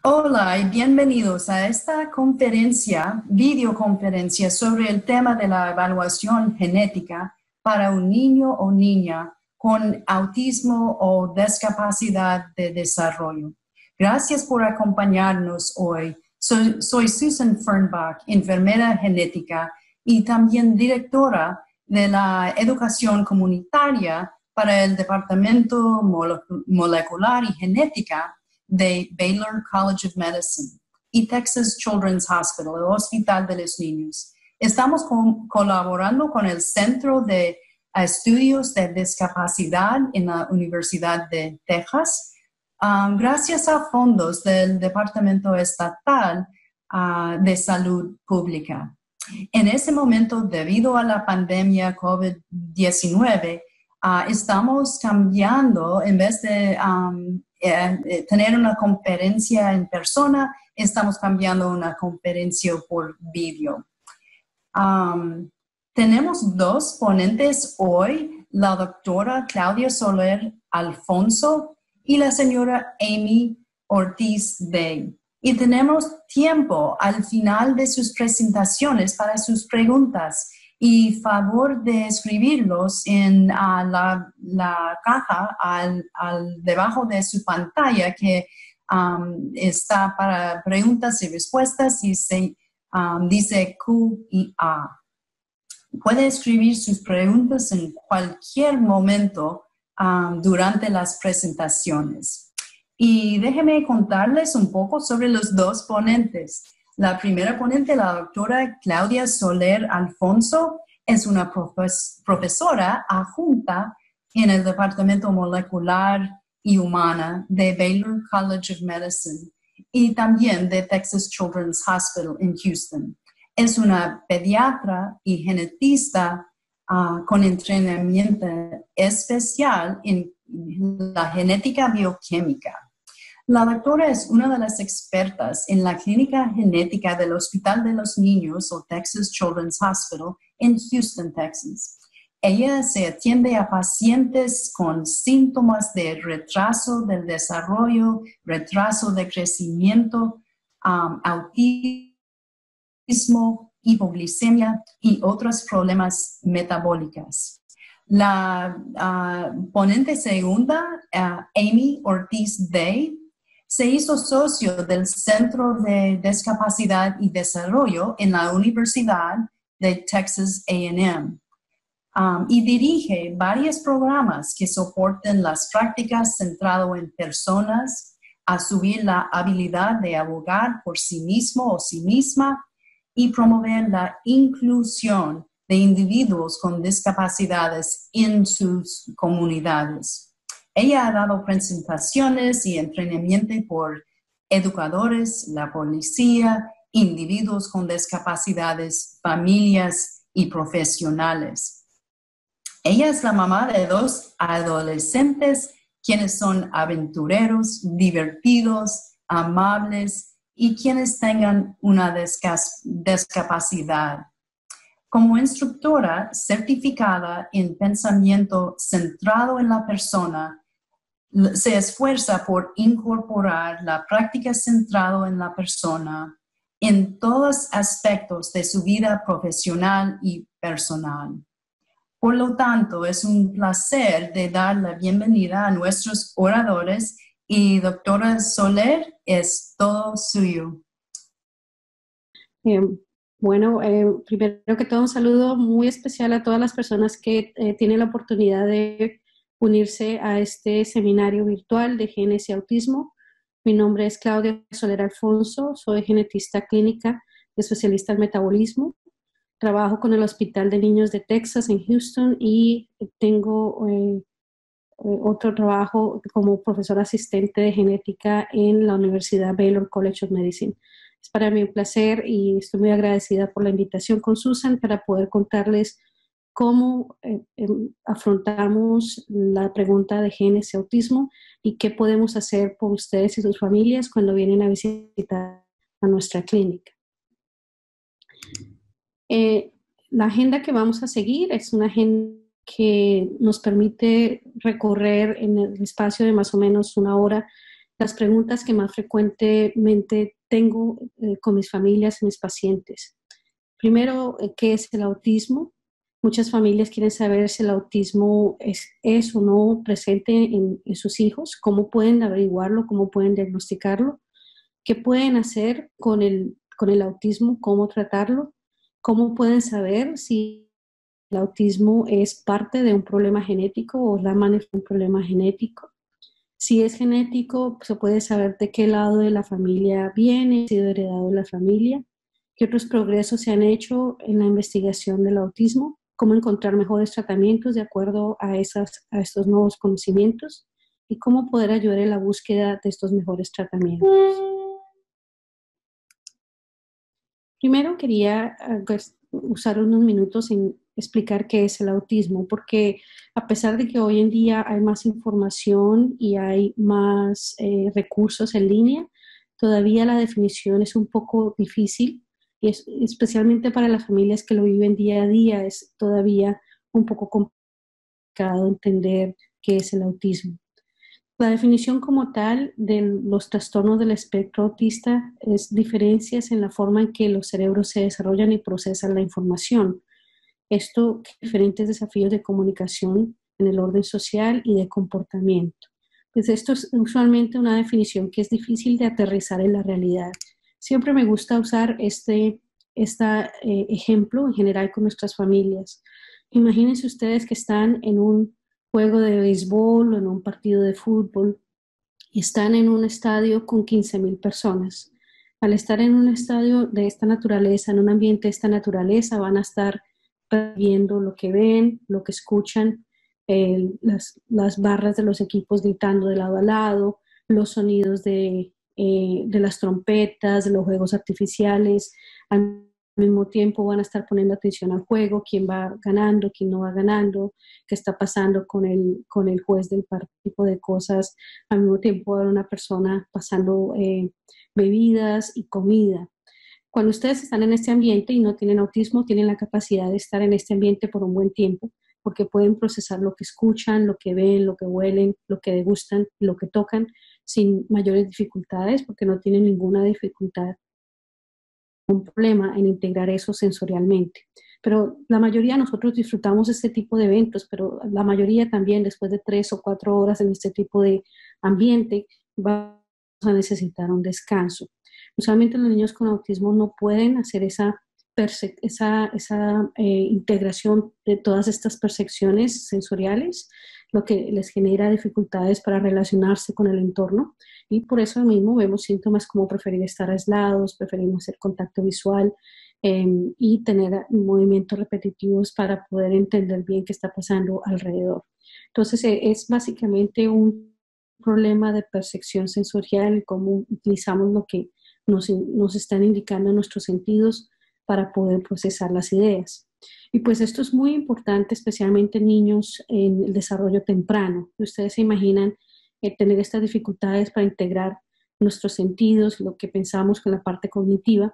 Hola y bienvenidos a esta videoconferencia sobre el tema de la evaluación genética para un niño o niña con autismo o discapacidad de desarrollo. Gracias por acompañarnos hoy. Soy Susan Fernbach, enfermera genética y también directora de la educación comunitaria para el Departamento Molecular y Genética de Baylor College of Medicine y Texas Children's Hospital, el Hospital de los Niños. Estamos colaborando con el Centro de Estudios de Discapacidad en la Universidad de Texas, gracias a fondos del Departamento Estatal de Salud Pública. En ese momento, debido a la pandemia COVID-19, estamos cambiando, en vez de tener una conferencia en persona, estamos cambiando a una conferencia por video. Tenemos dos ponentes hoy, la doctora Claudia Soler Alfonso y la señora Amy Ortiz Day. Y tenemos tiempo al final de sus presentaciones para sus preguntas y favor de escribirlos en la caja debajo de su pantalla que está para preguntas y respuestas y se dice Q y A. Puede escribir sus preguntas en cualquier momento durante las presentaciones. Y déjenme contarles un poco sobre los dos ponentes. La primera ponente, la doctora Claudia Soler Alfonso, es una profesora adjunta en el Departamento Molecular y Humana de Baylor College of Medicine y también de Texas Children's Hospital en Houston. Es una pediatra y genetista con entrenamiento especial en la genética bioquímica. La doctora es una de las expertas en la clínica genética del Hospital de los Niños o Texas Children's Hospital en Houston, Texas. Ella se atiende a pacientes con síntomas de retraso del desarrollo, retraso de crecimiento, autismo, hipoglicemia y otros problemas metabólicos. La ponente segunda, Amy Ortiz Day, se hizo socio del Centro de Discapacidad y Desarrollo en la Universidad de Texas A&M y dirige varios programas que soportan las prácticas centradas en personas a subir la habilidad de abogar por sí mismo o sí misma y promover la inclusión de individuos con discapacidades en sus comunidades. Ella ha dado presentaciones y entrenamiento por educadores, la policía, individuos con discapacidades, familias y profesionales. Ella es la mamá de dos adolescentes quienes son aventureros, divertidos, amables y quienes tengan una discapacidad. Como instructora certificada en pensamiento centrado en la persona, se esfuerza por incorporar la práctica centrada en la persona en todos aspectos de su vida profesional y personal. Por lo tanto, es un placer de dar la bienvenida a nuestros oradores y doctora Soler, es todo suyo. Eh, Primero que todo, un saludo muy especial a todas las personas que tienen la oportunidad de unirse a este seminario virtual de genes y autismo. Mi nombre es Claudia Soler Alfonso, soy genetista clínica, especialista en metabolismo. Trabajo con el Hospital de Niños de Texas en Houston y tengo otro trabajo como profesora asistente de genética en la Universidad Baylor College of Medicine. Es para mí un placer y estoy muy agradecida por la invitación con Susan para poder contarles cómo afrontamos la pregunta de genes y autismo y qué podemos hacer por ustedes y sus familias cuando vienen a visitar a nuestra clínica. La agenda que vamos a seguir es una agenda que nos permite recorrer en el espacio de más o menos una hora las preguntas que más frecuentemente tengo con mis familias y mis pacientes. Primero, ¿qué es el autismo? Muchas familias quieren saber si el autismo es o no presente en sus hijos, cómo pueden averiguarlo, cómo pueden diagnosticarlo, qué pueden hacer con el autismo, cómo tratarlo, cómo pueden saber si el autismo es parte de un problema genético o la manifestación de un problema genético. Si es genético, se puede saber de qué lado de la familia viene, si ha sido heredado de la familia, qué otros progresos se han hecho en la investigación del autismo, cómo encontrar mejores tratamientos de acuerdo a estos nuevos conocimientos y cómo poder ayudar en la búsqueda de estos mejores tratamientos. Primero quería usar unos minutos en explicar qué es el autismo, porque a pesar de que hoy en día hay más información y hay más recursos en línea, todavía la definición es un poco difícil y especialmente para las familias que lo viven día a día es todavía un poco complicado entender qué es el autismo. La definición como tal de los trastornos del espectro autista es diferencias en la forma en que los cerebros se desarrollan y procesan la información. Esto, diferentes desafíos de comunicación en el orden social y de comportamiento. Pues esto es usualmente una definición que es difícil de aterrizar en la realidad. Siempre me gusta usar este ejemplo en general con nuestras familias. Imagínense ustedes que están en un juego de béisbol o en un partido de fútbol y están en un estadio con 15,000 personas. Al estar en un estadio de esta naturaleza, en un ambiente de esta naturaleza, van a estar viendo lo que ven, lo que escuchan, las barras de los equipos gritando de lado a lado, los sonidos de las trompetas, de los juegos artificiales. Al mismo tiempo van a estar poniendo atención al juego, quién va ganando, quién no va ganando, qué está pasando con el juez del partido, tipo de cosas. Al mismo tiempo va a haber una persona pasando bebidas y comida. Cuando ustedes están en este ambiente y no tienen autismo, tienen la capacidad de estar en este ambiente por un buen tiempo, porque pueden procesar lo que escuchan, lo que ven, lo que huelen, lo que degustan, lo que tocan, sin mayores dificultades, porque no tienen ninguna dificultad, un problema en integrar eso sensorialmente. Pero la mayoría de nosotros disfrutamos este tipo de eventos, pero la mayoría también después de 3 o 4 horas en este tipo de ambiente vamos a necesitar un descanso. Usualmente los niños con autismo no pueden hacer esa integración de todas estas percepciones sensoriales, lo que les genera dificultades para relacionarse con el entorno y por eso mismo vemos síntomas como preferir estar aislados, preferimos hacer contacto visual y tener movimientos repetitivos para poder entender bien qué está pasando alrededor. Entonces es básicamente un problema de percepción sensorial, cómo utilizamos lo que nos están indicando nuestros sentidos para poder procesar las ideas. Y pues esto es muy importante, especialmente en niños en el desarrollo temprano. Ustedes se imaginan tener estas dificultades para integrar nuestros sentidos, lo que pensamos con la parte cognitiva,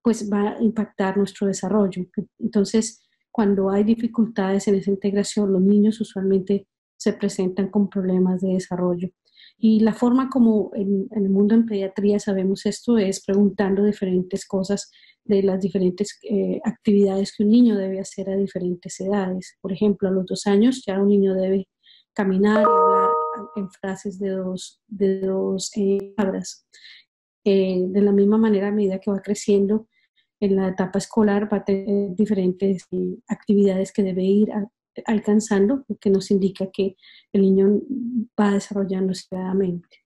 pues va a impactar nuestro desarrollo. Entonces, cuando hay dificultades en esa integración, los niños usualmente se presentan con problemas de desarrollo. Y la forma como en el mundo en pediatría sabemos esto es preguntando diferentes cosas de las diferentes actividades que un niño debe hacer a diferentes edades. Por ejemplo, a los 2 años ya un niño debe caminar y hablar en frases de dos palabras. De la misma manera, a medida que va creciendo en la etapa escolar, va a tener diferentes actividades que debe ir alcanzando, lo que nos indica que el niño va desarrollándose rápidamente.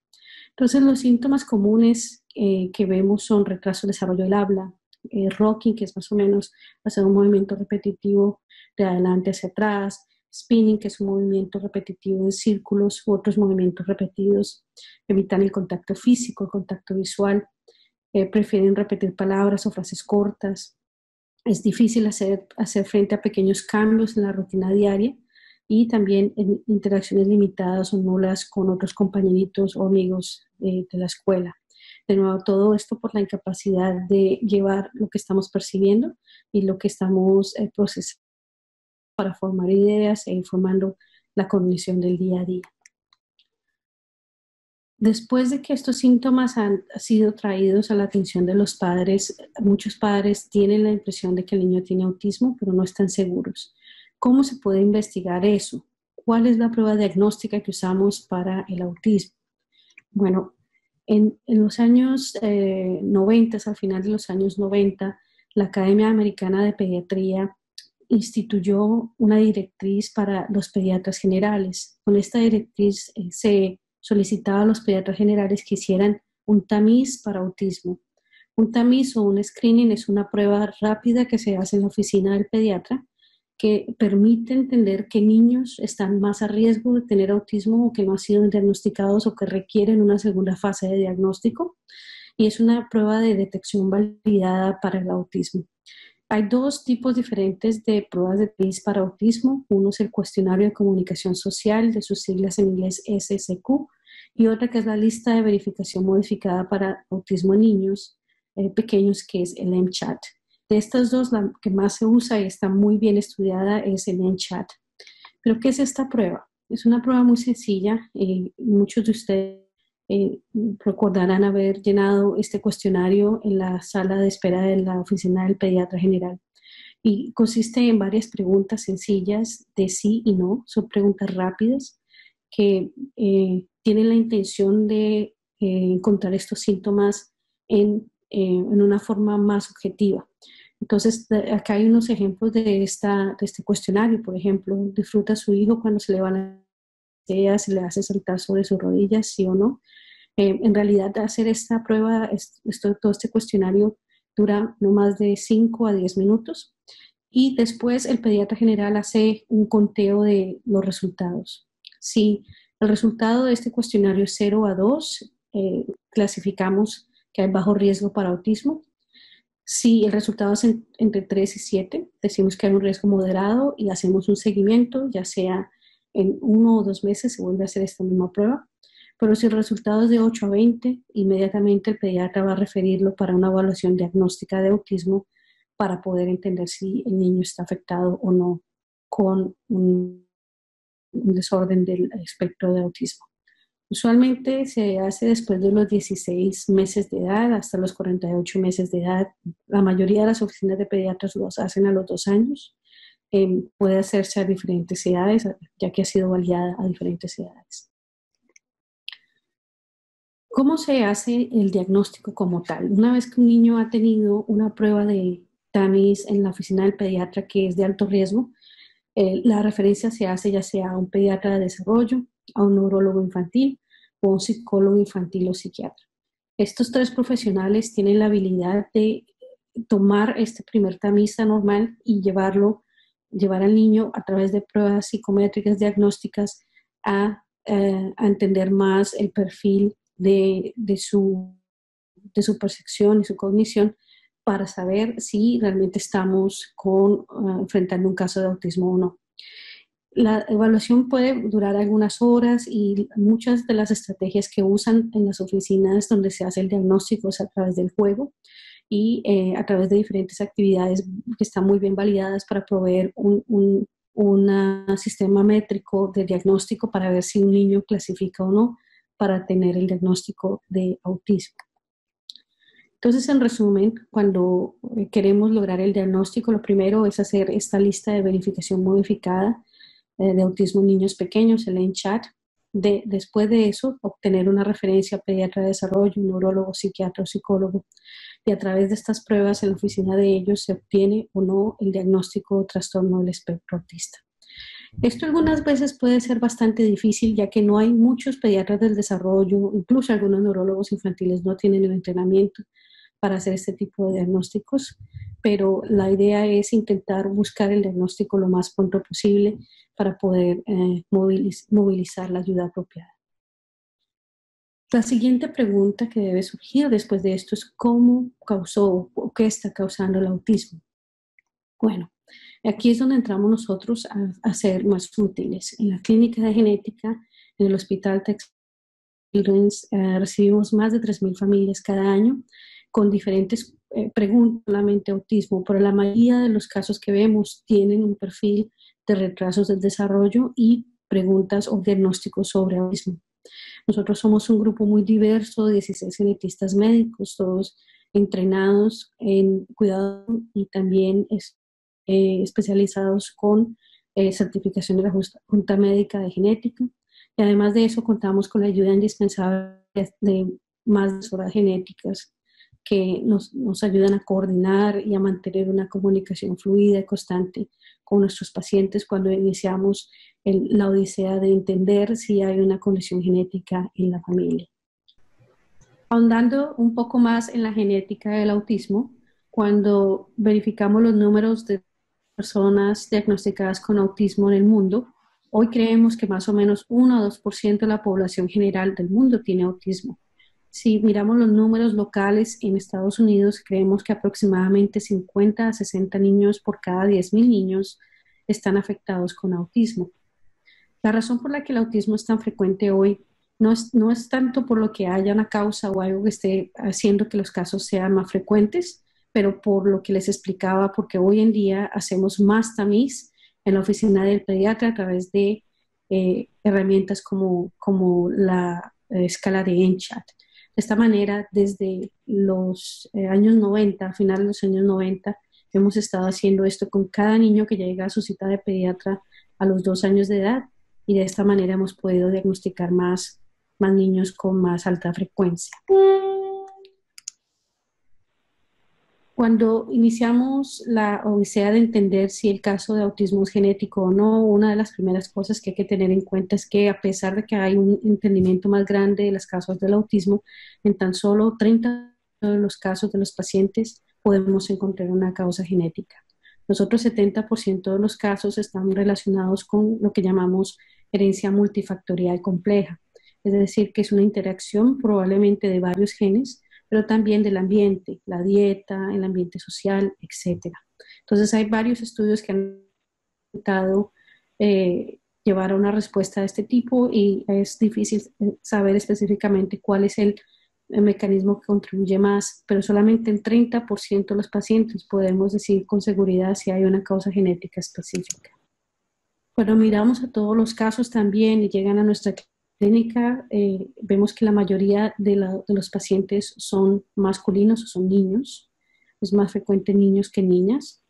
Entonces, los síntomas comunes que vemos son retraso del desarrollo del habla, rocking, que es más o menos hacer un movimiento repetitivo de adelante hacia atrás, spinning, que es un movimiento repetitivo en círculos u otros movimientos repetidos, evitan el contacto físico, el contacto visual, prefieren repetir palabras o frases cortas. Es difícil hacer frente a pequeños cambios en la rutina diaria y también en interacciones limitadas o nulas con otros compañeritos o amigos de la escuela. De nuevo, todo esto por la incapacidad de llevar lo que estamos percibiendo y lo que estamos procesando para formar ideas e informando la cognición del día a día. Después de que estos síntomas han sido traídos a la atención de los padres, muchos padres tienen la impresión de que el niño tiene autismo, pero no están seguros. ¿Cómo se puede investigar eso? ¿Cuál es la prueba diagnóstica que usamos para el autismo? Bueno, en los años 90, al final de los años 90, la Academia Americana de Pediatría instituyó una directriz para los pediatras generales. Con esta directriz se solicitaba a los pediatras generales que hicieran un tamiz para autismo. Un tamiz o un screening es una prueba rápida que se hace en la oficina del pediatra que permite entender qué niños están más a riesgo de tener autismo o que no han sido diagnosticados o que requieren una segunda fase de diagnóstico. Y es una prueba de detección validada para el autismo. Hay dos tipos diferentes de pruebas de test para autismo. Uno es el cuestionario de comunicación social, de sus siglas en inglés SSQ, y otra que es la lista de verificación modificada para autismo en niños pequeños, que es el MCHAT. De estas dos, la que más se usa y está muy bien estudiada es el MCHAT. ¿Pero qué es esta prueba? Es una prueba muy sencilla. Muchos de ustedes recordarán haber llenado este cuestionario en la sala de espera de la oficina del pediatra general. Y consiste en varias preguntas sencillas de sí y no. Son preguntas rápidas que tienen la intención de encontrar estos síntomas en una forma más objetiva. Entonces, acá hay unos ejemplos de este cuestionario. Por ejemplo, ¿disfruta su hijo cuando se le van las ideas, se le hace saltar sobre sus rodillas, sí o no? En realidad, hacer esta prueba, todo este cuestionario dura no más de 5 a 10 minutos y después el pediatra general hace un conteo de los resultados. Si el resultado de este cuestionario es 0 a 2, clasificamos que hay bajo riesgo para autismo. Si el resultado es entre 3 y 7, decimos que hay un riesgo moderado y hacemos un seguimiento, ya sea en 1 o 2 meses se vuelve a hacer esta misma prueba. Pero si el resultado es de 8 a 20, inmediatamente el pediatra va a referirlo para una evaluación diagnóstica de autismo para poder entender si el niño está afectado o no con un desorden del espectro de autismo. Usualmente se hace después de los 16 meses de edad hasta los 48 meses de edad. La mayoría de las oficinas de pediatras los hacen a los 2 años. Puede hacerse a diferentes edades, ya que ha sido validada a diferentes edades. ¿Cómo se hace el diagnóstico como tal? Una vez que un niño ha tenido una prueba de tamiz en la oficina del pediatra que es de alto riesgo, la referencia se hace ya sea a un pediatra de desarrollo, a un neurólogo infantil o a un psicólogo infantil o psiquiatra. Estos tres profesionales tienen la habilidad de tomar este primer tamiz normal y llevar al niño a través de pruebas psicométricas diagnósticas a entender más el perfil de su percepción y su cognición para saber si realmente estamos enfrentando un caso de autismo o no. La evaluación puede durar algunas horas y muchas de las estrategias que usan en las oficinas donde se hace el diagnóstico es a través del juego y a través de diferentes actividades que están muy bien validadas para proveer un sistema métrico de diagnóstico para ver si un niño clasifica o no para tener el diagnóstico de autismo. Entonces, en resumen, cuando queremos lograr el diagnóstico, lo primero es hacer esta lista de verificación modificada de autismo en niños pequeños, el MCHAT. Después de eso, obtener una referencia a pediatra de desarrollo, un neurólogo, psiquiatra o psicólogo. Y a través de estas pruebas en la oficina de ellos se obtiene o no el diagnóstico o trastorno del espectro autista. Esto algunas veces puede ser bastante difícil ya que no hay muchos pediatras del desarrollo, incluso algunos neurólogos infantiles no tienen el entrenamiento para hacer este tipo de diagnósticos, pero la idea es intentar buscar el diagnóstico lo más pronto posible para poder movilizar la ayuda apropiada. La siguiente pregunta que debe surgir después de esto es ¿cómo causó o qué está causando el autismo? Bueno, aquí es donde entramos nosotros a ser más útiles. En la clínica de genética, en el Hospital Texas Children's, recibimos más de 3,000 familias cada año con diferentes preguntas, solamente autismo, pero la mayoría de los casos que vemos tienen un perfil de retrasos del desarrollo y preguntas o diagnósticos sobre autismo. Nosotros somos un grupo muy diverso, 16 genetistas médicos, todos entrenados en cuidado y también especializados con certificación de la Junta Médica de Genética. Y además de eso, contamos con la ayuda indispensable de más asesoras genéticas que nos ayudan a coordinar y a mantener una comunicación fluida y constante con nuestros pacientes cuando iniciamos la odisea de entender si hay una condición genética en la familia. Ahondando un poco más en la genética del autismo, cuando verificamos los números de personas diagnosticadas con autismo en el mundo, hoy creemos que más o menos 1 o 2% de la población general del mundo tiene autismo. Si miramos los números locales en Estados Unidos, creemos que aproximadamente 50 a 60 niños por cada 10.000 niños están afectados con autismo. La razón por la que el autismo es tan frecuente hoy no es tanto por lo que haya una causa o algo que esté haciendo que los casos sean más frecuentes, pero por lo que les explicaba, porque hoy en día hacemos más tamiz en la oficina del pediatra a través de herramientas como la escala de ENCHAT. De esta manera, desde los años 90, a finales de los años 90, hemos estado haciendo esto con cada niño que llega a su cita de pediatra a los 2 años de edad, y de esta manera hemos podido diagnosticar más niños con más alta frecuencia. Cuando iniciamos la odisea de entender si el caso de autismo es genético o no, una de las primeras cosas que hay que tener en cuenta es que a pesar de que hay un entendimiento más grande de las causas del autismo, en tan solo 30% de los casos de los pacientes podemos encontrar una causa genética. Los otros 70% de los casos están relacionados con lo que llamamos herencia multifactorial compleja, es decir, que es una interacción probablemente de varios genes, pero también del ambiente, la dieta, el ambiente social, etc. Entonces hay varios estudios que han intentado llevar a una respuesta de este tipo, y es difícil saber específicamente cuál es el mecanismo que contribuye más, pero solamente en 30% de los pacientes podemos decir con seguridad si hay una causa genética específica. Cuando miramos a todos los casos también y llegan a nuestra clínica, vemos que la mayoría de los pacientes son masculinos o son niños. Es más frecuente en niños que en niñas.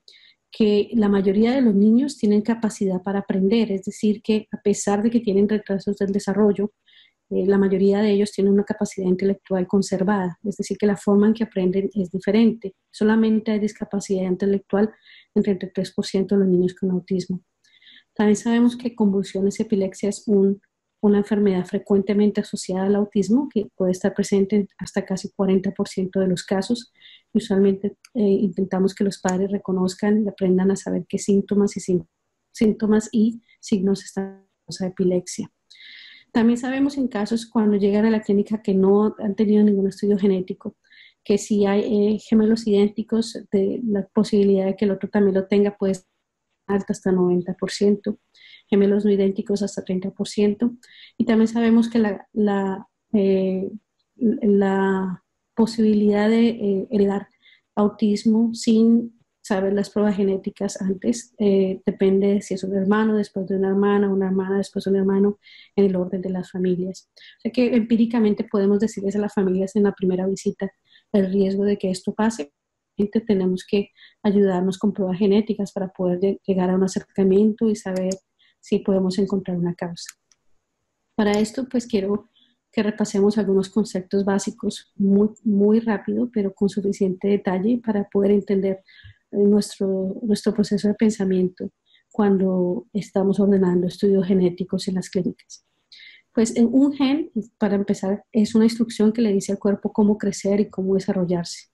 Que la mayoría de los niños tienen capacidad para aprender, es decir, que a pesar de que tienen retrasos del desarrollo, la mayoría de ellos tienen una capacidad intelectual conservada, es decir, que la forma en que aprenden es diferente. Solamente hay discapacidad intelectual entre el 3% de los niños con autismo. También sabemos que convulsiones y epilepsia es una enfermedad frecuentemente asociada al autismo, que puede estar presente en hasta casi 40% de los casos. Usualmente intentamos que los padres reconozcan y aprendan a saber qué síntomas y signos están causando epilepsia. También sabemos en casos cuando llegan a la clínica que no han tenido ningún estudio genético, que si hay gemelos idénticos, la posibilidad de que el otro también lo tenga puede ser alta, hasta 90%, gemelos no idénticos hasta 30%, y también sabemos que la posibilidad de heredar autismo sin saber las pruebas genéticas antes depende de si es un hermano después de una hermana después de un hermano, en el orden de las familias. O sea que empíricamente podemos decirles a las familias en la primera visita el riesgo de que esto pase. Tenemos que ayudarnos con pruebas genéticas para poder llegar a un acercamiento y saber si podemos encontrar una causa. Para esto, pues quiero que repasemos algunos conceptos básicos muy, muy rápido, pero con suficiente detalle para poder entender nuestro proceso de pensamiento cuando estamos ordenando estudios genéticos en las clínicas. Pues un gen, para empezar, es una instrucción que le dice al cuerpo cómo crecer y cómo desarrollarse.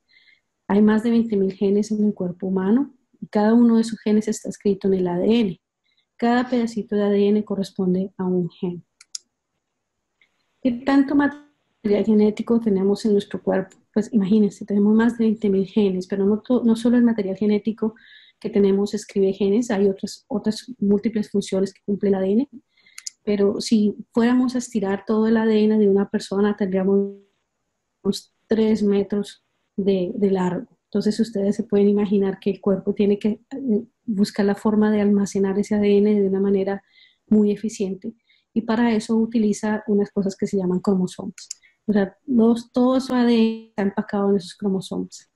Hay más de 20.000 genes en el cuerpo humano y cada uno de esos genes está escrito en el ADN. Cada pedacito de ADN corresponde a un gen. ¿Qué tanto material genético tenemos en nuestro cuerpo? Pues imagínense, tenemos más de 20.000 genes, pero no solo el material genético que tenemos escribe genes, hay otras múltiples funciones que cumple el ADN, pero si fuéramos a estirar todo el ADN de una persona, tendríamos unos 3 metros de largo. Entonces ustedes se pueden imaginar que el cuerpo tiene que buscar la forma de almacenar ese ADN de una manera muy eficiente, y para eso utiliza unas cosas que se llaman cromosomas. O sea, todo su ADN está empacado en esos cromosomas.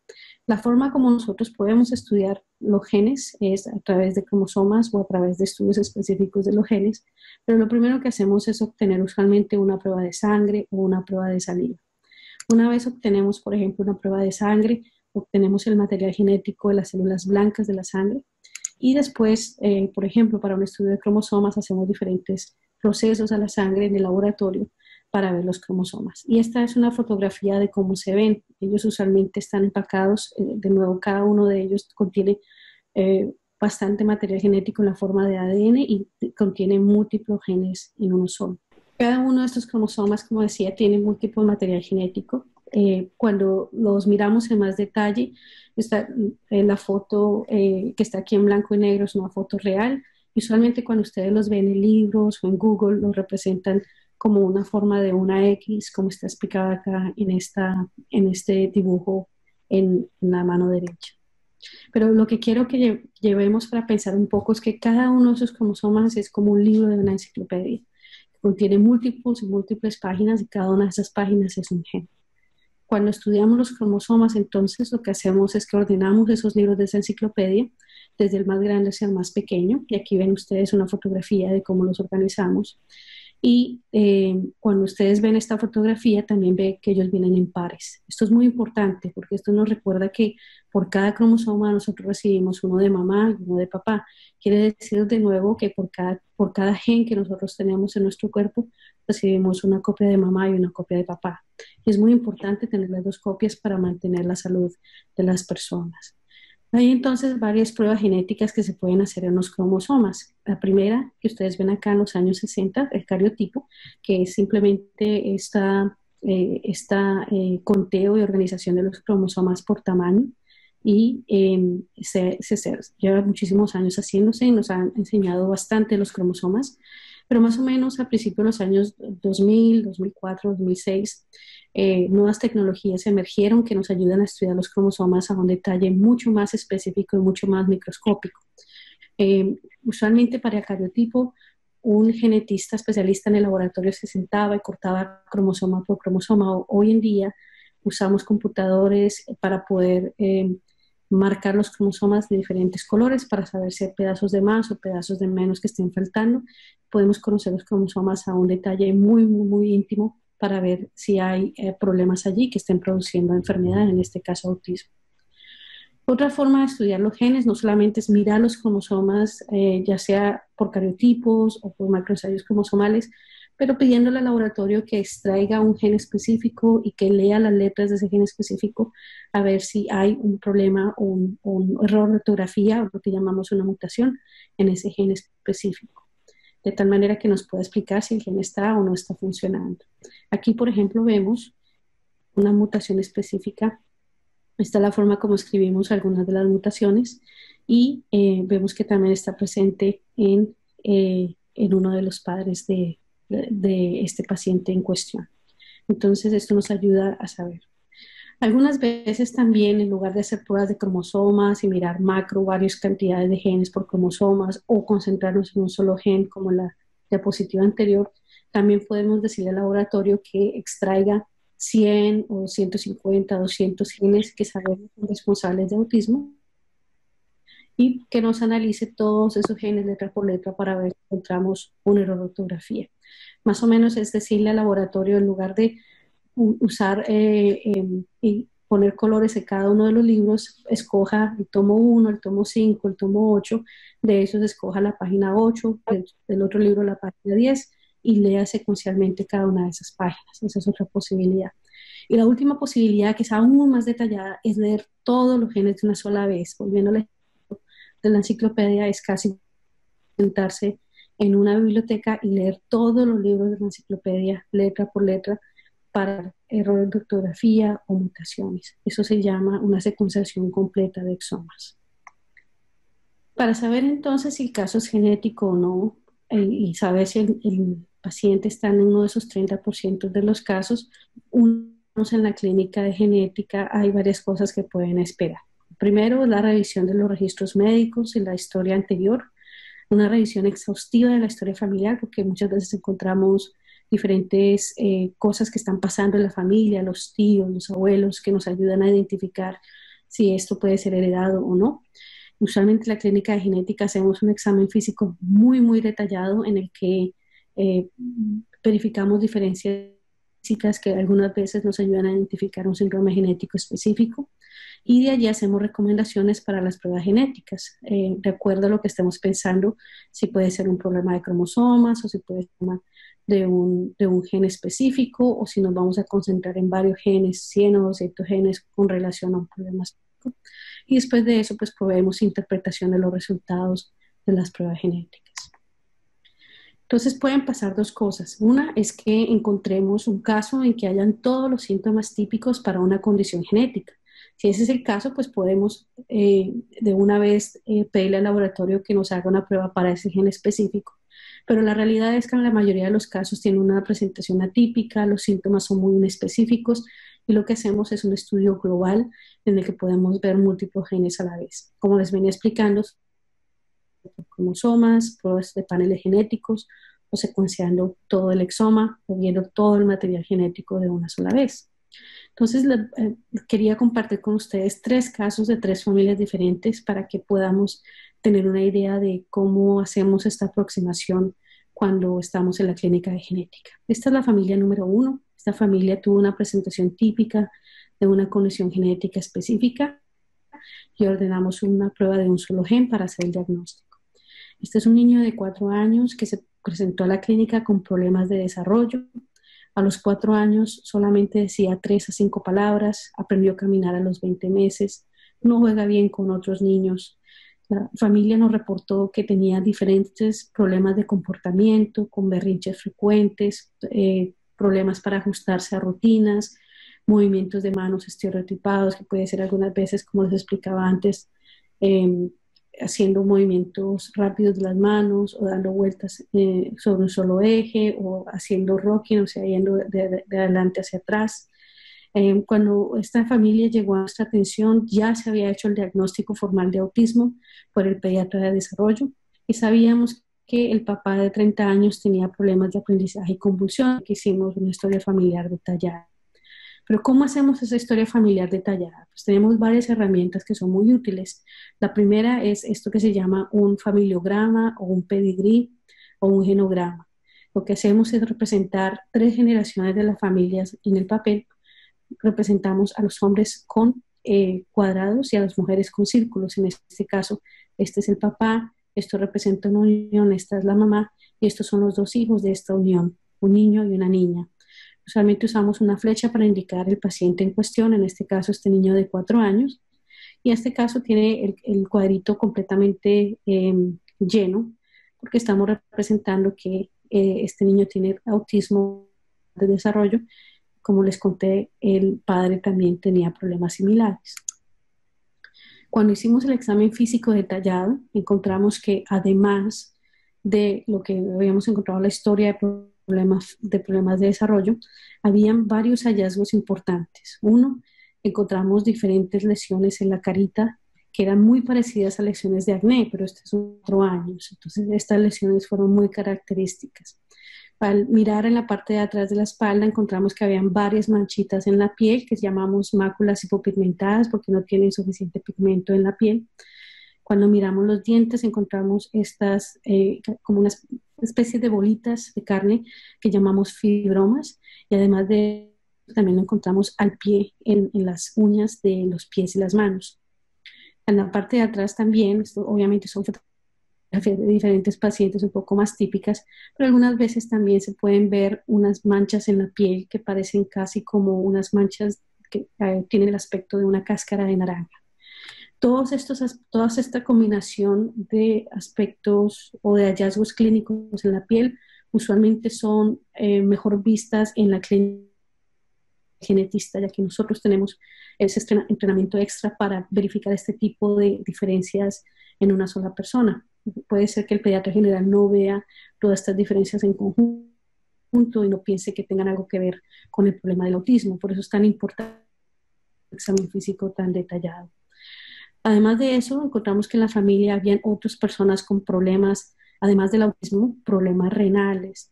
La forma como nosotros podemos estudiar los genes es a través de cromosomas o a través de estudios específicos de los genes, pero lo primero que hacemos es obtener usualmente una prueba de sangre o una prueba de saliva. Una vez obtenemos, por ejemplo, una prueba de sangre, obtenemos el material genético de las células blancas de la sangre y después, por ejemplo, para un estudio de cromosomas hacemos diferentes procesos a la sangre en el laboratorio para ver los cromosomas. Y esta es una fotografía de cómo se ven. Ellos usualmente están empacados, de nuevo, cada uno de ellos contiene bastante material genético en la forma de ADN y contiene múltiples genes en uno solo. Cada uno de estos cromosomas, como decía, tiene múltiples material genético. Cuando los miramos en más detalle, está la foto que está aquí en blanco y negro, es una foto real. Usualmente cuando ustedes los ven en libros o en Google, los representan como una forma de una X, como está explicado acá en este dibujo en la mano derecha. Pero lo que quiero que llevemos para pensar un poco es que cada uno de esos cromosomas es como un libro de una enciclopedia, que contiene múltiples y múltiples páginas y cada una de esas páginas es un gen. Cuando estudiamos los cromosomas, entonces lo que hacemos es que ordenamos esos libros de esa enciclopedia, desde el más grande hacia el más pequeño, y aquí ven ustedes una fotografía de cómo los organizamos. Y cuando ustedes ven esta fotografía, también ven que ellos vienen en pares. Esto es muy importante porque esto nos recuerda que por cada cromosoma nosotros recibimos uno de mamá y uno de papá. Quiere decir de nuevo que por cada gen que nosotros tenemos en nuestro cuerpo, recibimos una copia de mamá y una copia de papá. Y es muy importante tener las dos copias para mantener la salud de las personas. Hay entonces varias pruebas genéticas que se pueden hacer en los cromosomas. La primera que ustedes ven acá en los años 60, el cariotipo, que es simplemente esta conteo y organización de los cromosomas por tamaño y se lleva muchísimos años haciéndose y nos han enseñado bastante los cromosomas, pero más o menos a principios de los años 2000, 2004, 2006, nuevas tecnologías emergieron que nos ayudan a estudiar los cromosomas a un detalle mucho más específico y mucho más microscópico. Usualmente para el cariotipo, un genetista especialista en el laboratorio se sentaba y cortaba cromosoma por cromosoma. Hoy en día usamos computadores para poder marcar los cromosomas de diferentes colores para saber si hay pedazos de más o pedazos de menos que estén faltando. Podemos conocer los cromosomas a un detalle muy, muy, muy íntimo para ver si hay problemas allí que estén produciendo enfermedad, en este caso autismo. Otra forma de estudiar los genes no solamente es mirar los cromosomas, ya sea por cariotipos o por macroensayos cromosomales, pero pidiéndole al laboratorio que extraiga un gen específico y que lea las letras de ese gen específico a ver si hay un problema o un error de ortografía, o lo que llamamos una mutación, en ese gen específico, de tal manera que nos pueda explicar si el gen está o no está funcionando. Aquí, por ejemplo, vemos una mutación específica. Esta es la forma como escribimos algunas de las mutaciones y vemos que también está presente en uno de los padres de este paciente en cuestión. Entonces, esto nos ayuda a saber. Algunas veces también, en lugar de hacer pruebas de cromosomas y mirar macro, varias cantidades de genes por cromosomas o concentrarnos en un solo gen como la diapositiva anterior, también podemos decirle al laboratorio que extraiga 100 o 150, 200 genes que sabemos son responsables de autismo y que nos analice todos esos genes letra por letra para ver si encontramos un error de ortografía. Más o menos es decirle al laboratorio, en lugar de usar y poner colores en cada uno de los libros, escoja el tomo 1, el tomo 5, el tomo 8, de esos escoja la página 8, del otro libro la página 10 y lea secuencialmente cada una de esas páginas. Esa es otra posibilidad. Y la última posibilidad, que es aún más detallada, es leer todos los genes de una sola vez. Volviendo al ejemplo de la enciclopedia, es casi sentarse en una biblioteca y leer todos los libros de la enciclopedia, letra por letra, para errores de ortografía o mutaciones. Eso se llama una secuenciación completa de exomas. Para saber entonces si el caso es genético o no, y saber si el paciente está en uno de esos 30% de los casos, en la clínica de genética hay varias cosas que pueden esperar. Primero, la revisión de los registros médicos y la historia anterior. una revisión exhaustiva de la historia familiar, porque muchas veces encontramos diferentes cosas que están pasando en la familia, los tíos, los abuelos, que nos ayudan a identificar si esto puede ser heredado o no. Usualmente en la clínica de genética hacemos un examen físico muy, muy detallado en el que eh, verificamos diferencias físicas que algunas veces nos ayudan a identificar un síndrome genético específico, y de allí hacemos recomendaciones para las pruebas genéticas, de acuerdo a lo que estemos pensando, si puede ser un problema de cromosomas o si puede ser un de un gen específico, o si nos vamos a concentrar en varios genes, 100 o 200 genes con relación a un problema específico. Y después de eso, pues proveemos interpretación de los resultados de las pruebas genéticas. Entonces pueden pasar dos cosas. Una es que encontremos un caso en que hayan todos los síntomas típicos para una condición genética. Si ese es el caso, pues podemos de una vez pedirle al laboratorio que nos haga una prueba para ese gen específico. Pero la realidad es que en la mayoría de los casos tiene una presentación atípica, los síntomas son muy inespecíficos y lo que hacemos es un estudio global en el que podemos ver múltiples genes a la vez. Como les venía explicando, cromosomas, pruebas de paneles genéticos o secuenciando todo el exoma o viendo todo el material genético de una sola vez. Entonces, quería compartir con ustedes 3 casos de 3 familias diferentes para que podamos tener una idea de cómo hacemos esta aproximación cuando estamos en la clínica de genética. Esta es la familia número 1. Esta familia tuvo una presentación típica de una condición genética específica y ordenamos una prueba de un solo gen para hacer el diagnóstico. Este es un niño de 4 años que se presentó a la clínica con problemas de desarrollo. A los 4 años solamente decía 3 a 5 palabras, aprendió a caminar a los 20 meses, no juega bien con otros niños. La familia nos reportó que tenía diferentes problemas de comportamiento, con berrinches frecuentes, problemas para ajustarse a rutinas, movimientos de manos estereotipados, que puede ser algunas veces, como les explicaba antes, eh, haciendo movimientos rápidos de las manos o dando vueltas sobre un solo eje o haciendo rocking, o sea, yendo de adelante hacia atrás. Cuando esta familia llegó a nuestra atención, ya se había hecho el diagnóstico formal de autismo por el pediatra de desarrollo y sabíamos que el papá de 30 años tenía problemas de aprendizaje y convulsión, que hicimos una historia familiar detallada. Pero ¿cómo hacemos esa historia familiar detallada? Pues tenemos varias herramientas que son muy útiles. La primera es esto que se llama un familiograma o un pedigrí o un genograma. Lo que hacemos es representar 3 generaciones de las familias en el papel. Representamos a los hombres con cuadrados y a las mujeres con círculos. En este caso, este es el papá, esto representa una unión, esta es la mamá y estos son los 2 hijos de esta unión, un niño y una niña. Usualmente usamos una flecha para indicar el paciente en cuestión, en este caso este niño de 4 años, y en este caso tiene el cuadrito completamente lleno, porque estamos representando que este niño tiene autismo de desarrollo. Como les conté, el padre también tenía problemas similares. Cuando hicimos el examen físico detallado, encontramos que además de lo que habíamos encontrado en la historia de problemas de desarrollo, habían varios hallazgos importantes. Uno, encontramos diferentes lesiones en la carita que eran muy parecidas a lesiones de acné, pero este es 4 años. Entonces, estas lesiones fueron muy características. Al mirar en la parte de atrás de la espalda, encontramos que habían varias manchitas en la piel que llamamos máculas hipopigmentadas porque no tienen suficiente pigmento en la piel. Cuando miramos los dientes, encontramos estas como una especie de bolitas de carne que llamamos fibromas, y además de eso, también lo encontramos al pie, en las uñas de los pies y las manos. En la parte de atrás también, esto obviamente son fotografías de diferentes pacientes un poco más típicas, pero algunas veces también se pueden ver unas manchas en la piel que parecen casi como unas manchas que tienen el aspecto de una cáscara de naranja. Toda esta combinación de aspectos o de hallazgos clínicos en la piel usualmente son mejor vistas en la clínica genetista, ya que nosotros tenemos ese entrenamiento extra para verificar este tipo de diferencias en una sola persona. Puede ser que el pediatra general no vea todas estas diferencias en conjunto y no piense que tengan algo que ver con el problema del autismo. Por eso es tan importante el examen físico tan detallado. Además de eso, encontramos que en la familia habían otras personas con problemas además del autismo, problemas renales,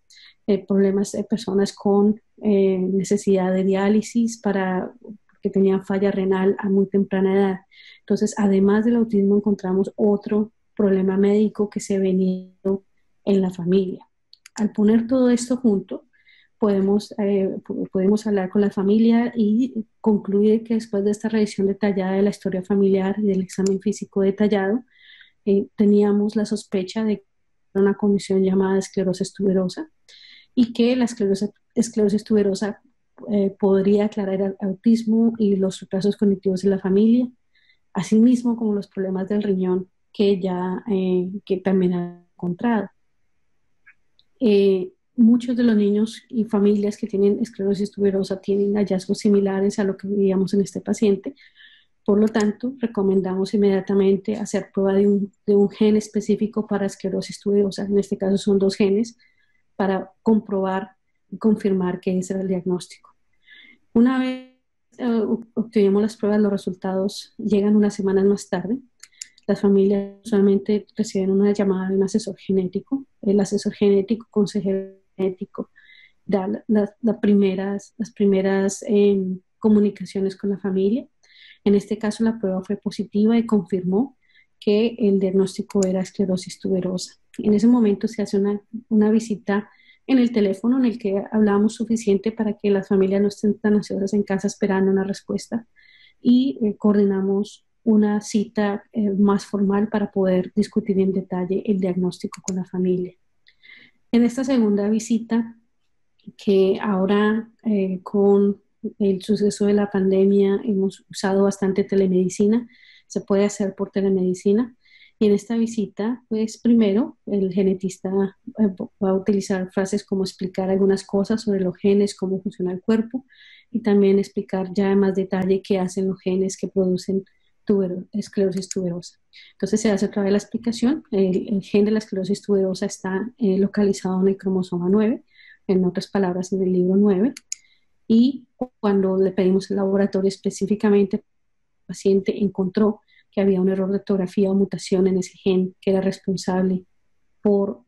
problemas de personas con necesidad de diálisis que tenían falla renal a muy temprana edad. Entonces, además del autismo, encontramos otro problema médico que se venía en la familia. Al poner todo esto junto, podemos hablar con la familia y concluir que después de esta revisión detallada de la historia familiar y del examen físico detallado, teníamos la sospecha de que era una condición llamada esclerosis tuberosa y que la esclerosis tuberosa podría aclarar el autismo y los retrasos cognitivos en la familia, asimismo como los problemas del riñón que también ha encontrado. Muchos de los niños y familias que tienen esclerosis tuberosa tienen hallazgos similares a lo que veíamos en este paciente. Por lo tanto, recomendamos inmediatamente hacer prueba de un gen específico para esclerosis tuberosa. En este caso son 2 genes para comprobar y confirmar que ese era el diagnóstico. Una vez obtuvimos las pruebas, los resultados llegan unas semanas más tarde. Las familias usualmente reciben una llamada de un asesor genético. El asesor genético, consejero genético, da las primeras comunicaciones con la familia. En este caso, la prueba fue positiva y confirmó que el diagnóstico era esclerosis tuberosa. En ese momento se hace una visita en el teléfono en el que hablamos suficiente para que las familias no estén tan ansiosas en casa esperando una respuesta y coordinamos una cita más formal para poder discutir en detalle el diagnóstico con la familia. En esta segunda visita, que ahora con el suceso de la pandemia hemos usado bastante telemedicina, se puede hacer por telemedicina. Y en esta visita, pues primero el genetista va a utilizar frases como explicar algunas cosas sobre los genes, cómo funciona el cuerpo, y también explicar ya en más detalle qué hacen los genes que producen esclerosis tuberosa. Entonces se hace otra vez la explicación. El gen de la esclerosis tuberosa está localizado en el cromosoma 9, en otras palabras, en el libro 9. Y cuando le pedimos el laboratorio específicamente, el paciente encontró que había un error de ortografía o mutación en ese gen que era responsable por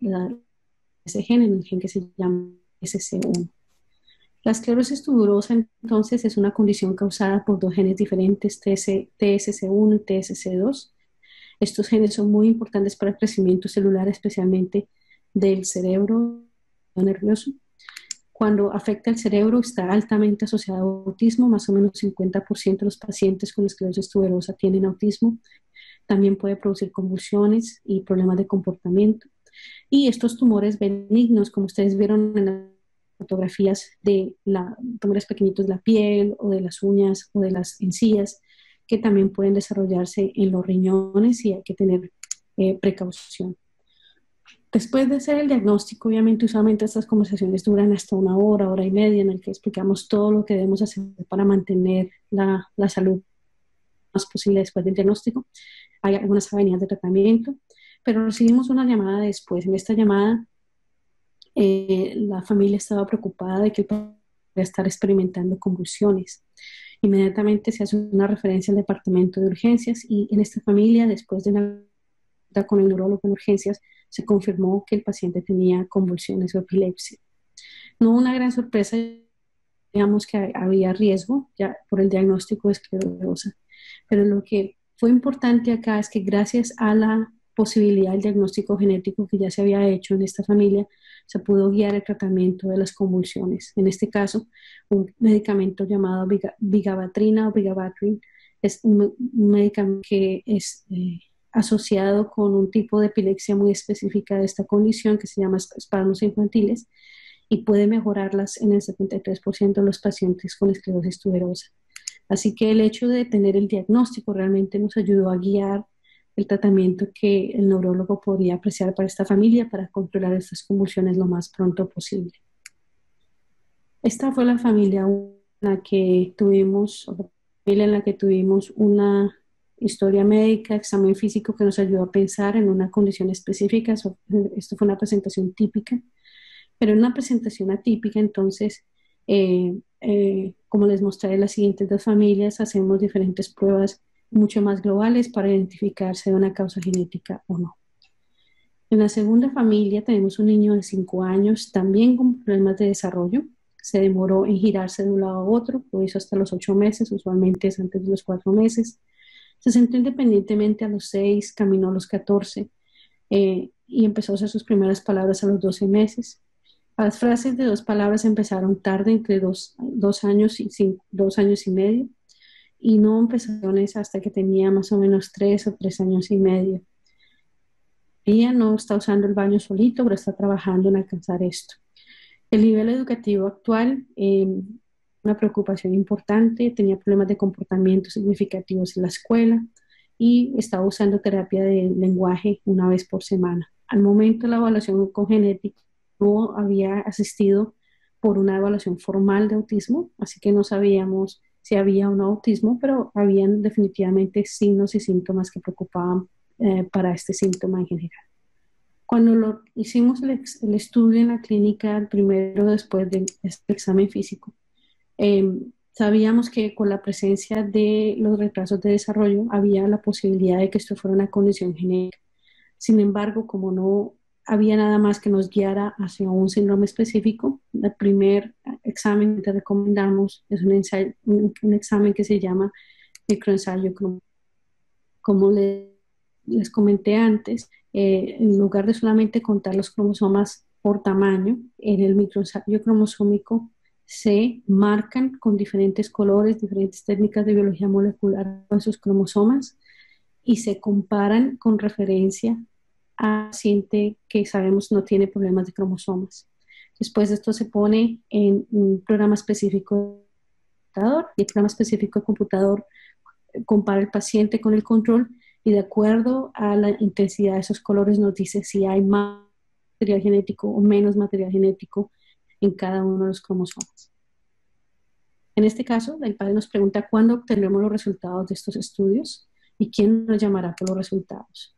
ese gen, en el gen que se llama SC1. La esclerosis tuberosa, entonces, es una condición causada por 2 genes diferentes, TSC1 y TSC2. Estos genes son muy importantes para el crecimiento celular, especialmente del cerebro nervioso. Cuando afecta el cerebro, está altamente asociado a autismo. Más o menos 50% de los pacientes con esclerosis tuberosa tienen autismo. También puede producir convulsiones y problemas de comportamiento. Y estos tumores benignos, como ustedes vieron en las fotografías de tumores pequeñitos de la piel o de las uñas o de las encías, que también pueden desarrollarse en los riñones y hay que tener precaución. Después de hacer el diagnóstico, obviamente, usualmente estas conversaciones duran hasta 1 hora, hora y media, en el que explicamos todo lo que debemos hacer para mantener la salud más posible después del diagnóstico. Hay algunas avenidas de tratamiento, pero recibimos una llamada después. En esta llamada, la familia estaba preocupada de que podía estar experimentando convulsiones. Inmediatamente se hace una referencia al departamento de urgencias y en esta familia, después de una visita con el neurólogo en urgencias, se confirmó que el paciente tenía convulsiones o epilepsia. No una gran sorpresa, digamos que había riesgo ya por el diagnóstico de esclerosa, pero lo que fue importante acá es que gracias a la posibilidad del diagnóstico genético que ya se había hecho en esta familia, se pudo guiar el tratamiento de las convulsiones. En este caso, un medicamento llamado vigabatrina o vigabatrin es un medicamento que es asociado con un tipo de epilepsia muy específica de esta condición que se llama espasmos infantiles y puede mejorarlas en el 73% de los pacientes con esclerosis tuberosa. Así que el hecho de tener el diagnóstico realmente nos ayudó a guiar el tratamiento que el neurólogo podía apreciar para esta familia para controlar estas convulsiones lo más pronto posible. Esta fue la familia en la que tuvimos una historia médica, examen físico que nos ayudó a pensar en una condición específica. Esto fue una presentación típica, pero en una presentación atípica, entonces, como les mostré en las siguientes 2 familias, hacemos diferentes pruebas mucho más globales para identificar si hay una causa genética o no. En la segunda familia tenemos un niño de 5 años, también con problemas de desarrollo. Se demoró en girarse de un lado a otro, lo hizo hasta los 8 meses, usualmente es antes de los 4 meses. Se sentó independientemente a los 6, caminó a los 14 y empezó a hacer sus primeras palabras a los 12 meses. Las frases de 2 palabras empezaron tarde, entre 2 años y 2 años y medio, y no empezaron hasta que tenía más o menos 3 o 3 años y medio. Ella no está usando el baño solito, pero está trabajando en alcanzar esto. El nivel educativo actual, una preocupación importante, tenía problemas de comportamiento significativos en la escuela y estaba usando terapia de lenguaje una vez por semana. Al momento de la evaluación con genética no había asistido por una evaluación formal de autismo, así que no sabíamos si había un autismo, pero habían definitivamente signos y síntomas que preocupaban para este síntoma en general. Cuando hicimos el estudio en la clínica, el primero después del este examen físico, sabíamos que con la presencia de los retrasos de desarrollo había la posibilidad de que esto fuera una condición genética. Sin embargo, como no había nada más que nos guiara hacia un síndrome específico, el primer examen que recomendamos es un examen que se llama microensayo cromosómico. Como les comenté antes, en lugar de solamente contar los cromosomas por tamaño, en el microensayo cromosómico se marcan con diferentes colores, diferentes técnicas de biología molecular con sus cromosomas y se comparan con referencia a paciente que sabemos no tiene problemas de cromosomas. Después de esto se pone en un programa específico de computador y el programa específico de computador compara el paciente con el control y de acuerdo a la intensidad de esos colores nos dice si hay más material genético o menos material genético en cada uno de los cromosomas. En este caso, el padre nos pregunta cuándo obtendremos los resultados de estos estudios y quién nos llamará por los resultados.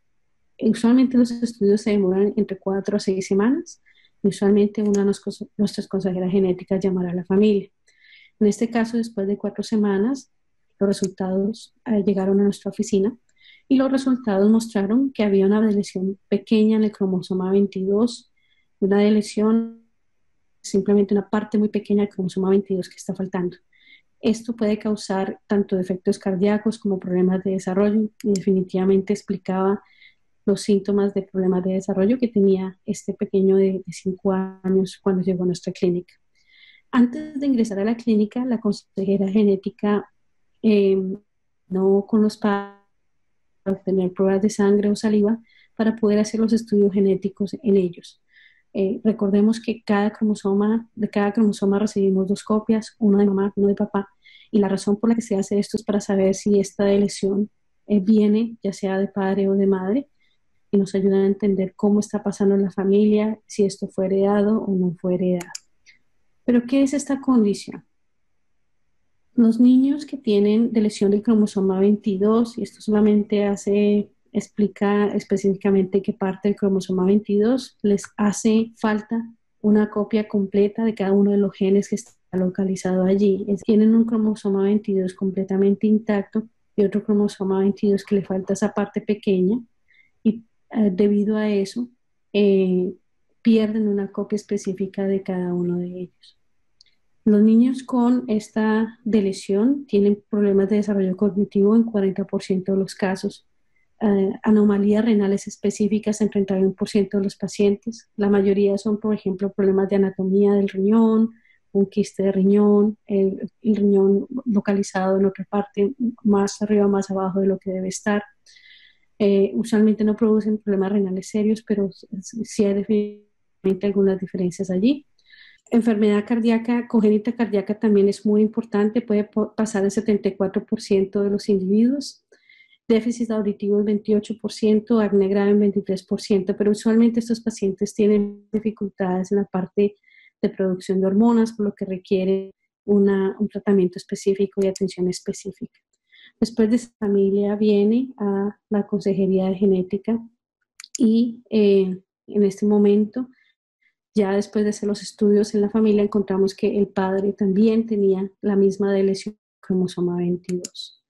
Usualmente los estudios se demoran entre 4 a 6 semanas y usualmente una de nuestras consejeras genéticas llamará a la familia. En este caso, después de 4 semanas, los resultados llegaron a nuestra oficina y los resultados mostraron que había una lesión pequeña en el cromosoma 22, una lesión, simplemente una parte muy pequeña del cromosoma 22 que está faltando. Esto puede causar tanto defectos cardíacos como problemas de desarrollo y definitivamente explicaba los síntomas de problemas de desarrollo que tenía este pequeño de 5 años cuando llegó a nuestra clínica. Antes de ingresar a la clínica, la consejera genética no con los padres para obtener pruebas de sangre o saliva para poder hacer los estudios genéticos en ellos. Recordemos que de cada cromosoma recibimos 2 copias, una de mamá, una de papá, y la razón por la que se hace esto es para saber si esta lesión viene ya sea de padre o de madre, y nos ayudan a entender cómo está pasando en la familia, si esto fue heredado o no fue heredado. Pero, ¿qué es esta condición? Los niños que tienen de lesión del cromosoma 22, y esto solamente explica específicamente qué parte del cromosoma 22, les hace falta una copia completa de cada uno de los genes que está localizado allí. Tienen un cromosoma 22 completamente intacto y otro cromosoma 22 que le falta esa parte pequeña y debido a eso pierden una copia específica de cada uno de ellos. Los niños con esta lesión tienen problemas de desarrollo cognitivo en 40% de los casos, anomalías renales específicas en 31% de los pacientes. La mayoría son, por ejemplo, problemas de anatomía del riñón, un quiste de riñón, el riñón localizado en otra parte, más arriba, más abajo de lo que debe estar. Usualmente no producen problemas renales serios, pero sí hay definitivamente algunas diferencias allí. Enfermedad cardíaca, congénita cardíaca también es muy importante, puede pasar el 74% de los individuos, déficit auditivo el 28%, acné grave el 23%, pero usualmente estos pacientes tienen dificultades en la parte de producción de hormonas, por lo que requiere un tratamiento específico y atención específica. Después de esa familia viene a la consejería de genética y en este momento, ya después de hacer los estudios en la familia, encontramos que el padre también tenía la misma lesión cromosoma 22.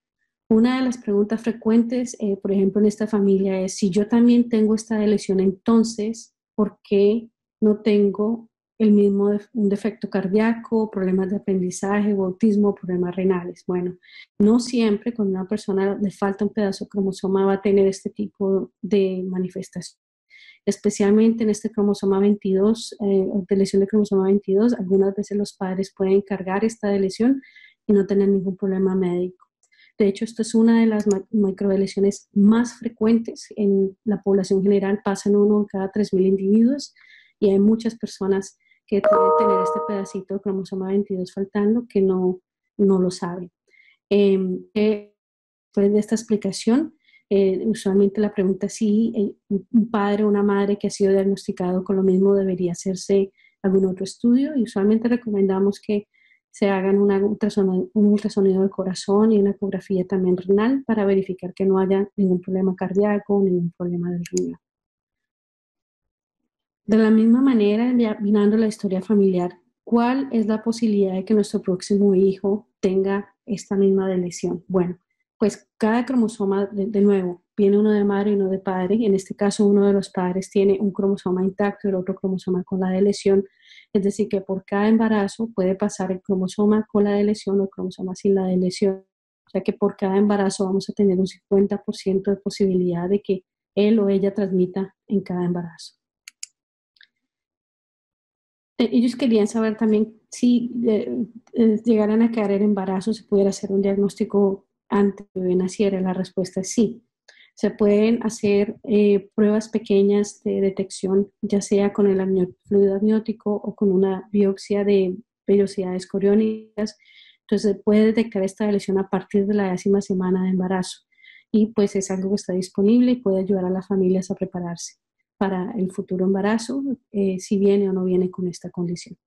Una de las preguntas frecuentes, por ejemplo, en esta familia es, si yo también tengo esta lesión, entonces, ¿por qué no tengo el mismo un defecto cardíaco, problemas de aprendizaje, o autismo, problemas renales? Bueno, no siempre cuando a una persona le falta un pedazo de cromosoma va a tener este tipo de manifestación. Especialmente en este cromosoma 22, de lesión de cromosoma 22, algunas veces los padres pueden cargar esta lesión y no tener ningún problema médico. De hecho, esto es una de las microlesiones más frecuentes en la población general, pasa en uno en cada 3.000 individuos y hay muchas personas que pueden tener este pedacito de cromosoma 22 faltando que no lo saben. Después de esta explicación, usualmente la pregunta es si un padre o una madre que ha sido diagnosticado con lo mismo debería hacerse algún otro estudio, y usualmente recomendamos que se hagan un ultrasonido del corazón y una ecografía también renal para verificar que no haya ningún problema cardíaco o ningún problema del riñón. De la misma manera, mirando la historia familiar, ¿cuál es la posibilidad de que nuestro próximo hijo tenga esta misma lesión? Bueno, pues cada cromosoma, de nuevo, viene uno de madre y uno de padre. En este caso, uno de los padres tiene un cromosoma intacto y el otro cromosoma con la lesión. Es decir, que por cada embarazo puede pasar el cromosoma con la lesión o el cromosoma sin la lesión. O sea que por cada embarazo vamos a tener un 50% de posibilidad de que él o ella transmita en cada embarazo. Ellos querían saber también si llegaran a caer en embarazo, se pudiera hacer un diagnóstico antes de que el bebé naciera. La respuesta es sí. Se pueden hacer pruebas pequeñas de detección, ya sea con el fluido amniótico o con una biopsia de vellosidades coriónicas. Entonces se puede detectar esta lesión a partir de la 10ª semana de embarazo. Y pues es algo que está disponible y puede ayudar a las familias a prepararse para el futuro embarazo, si viene o no viene con esta condición.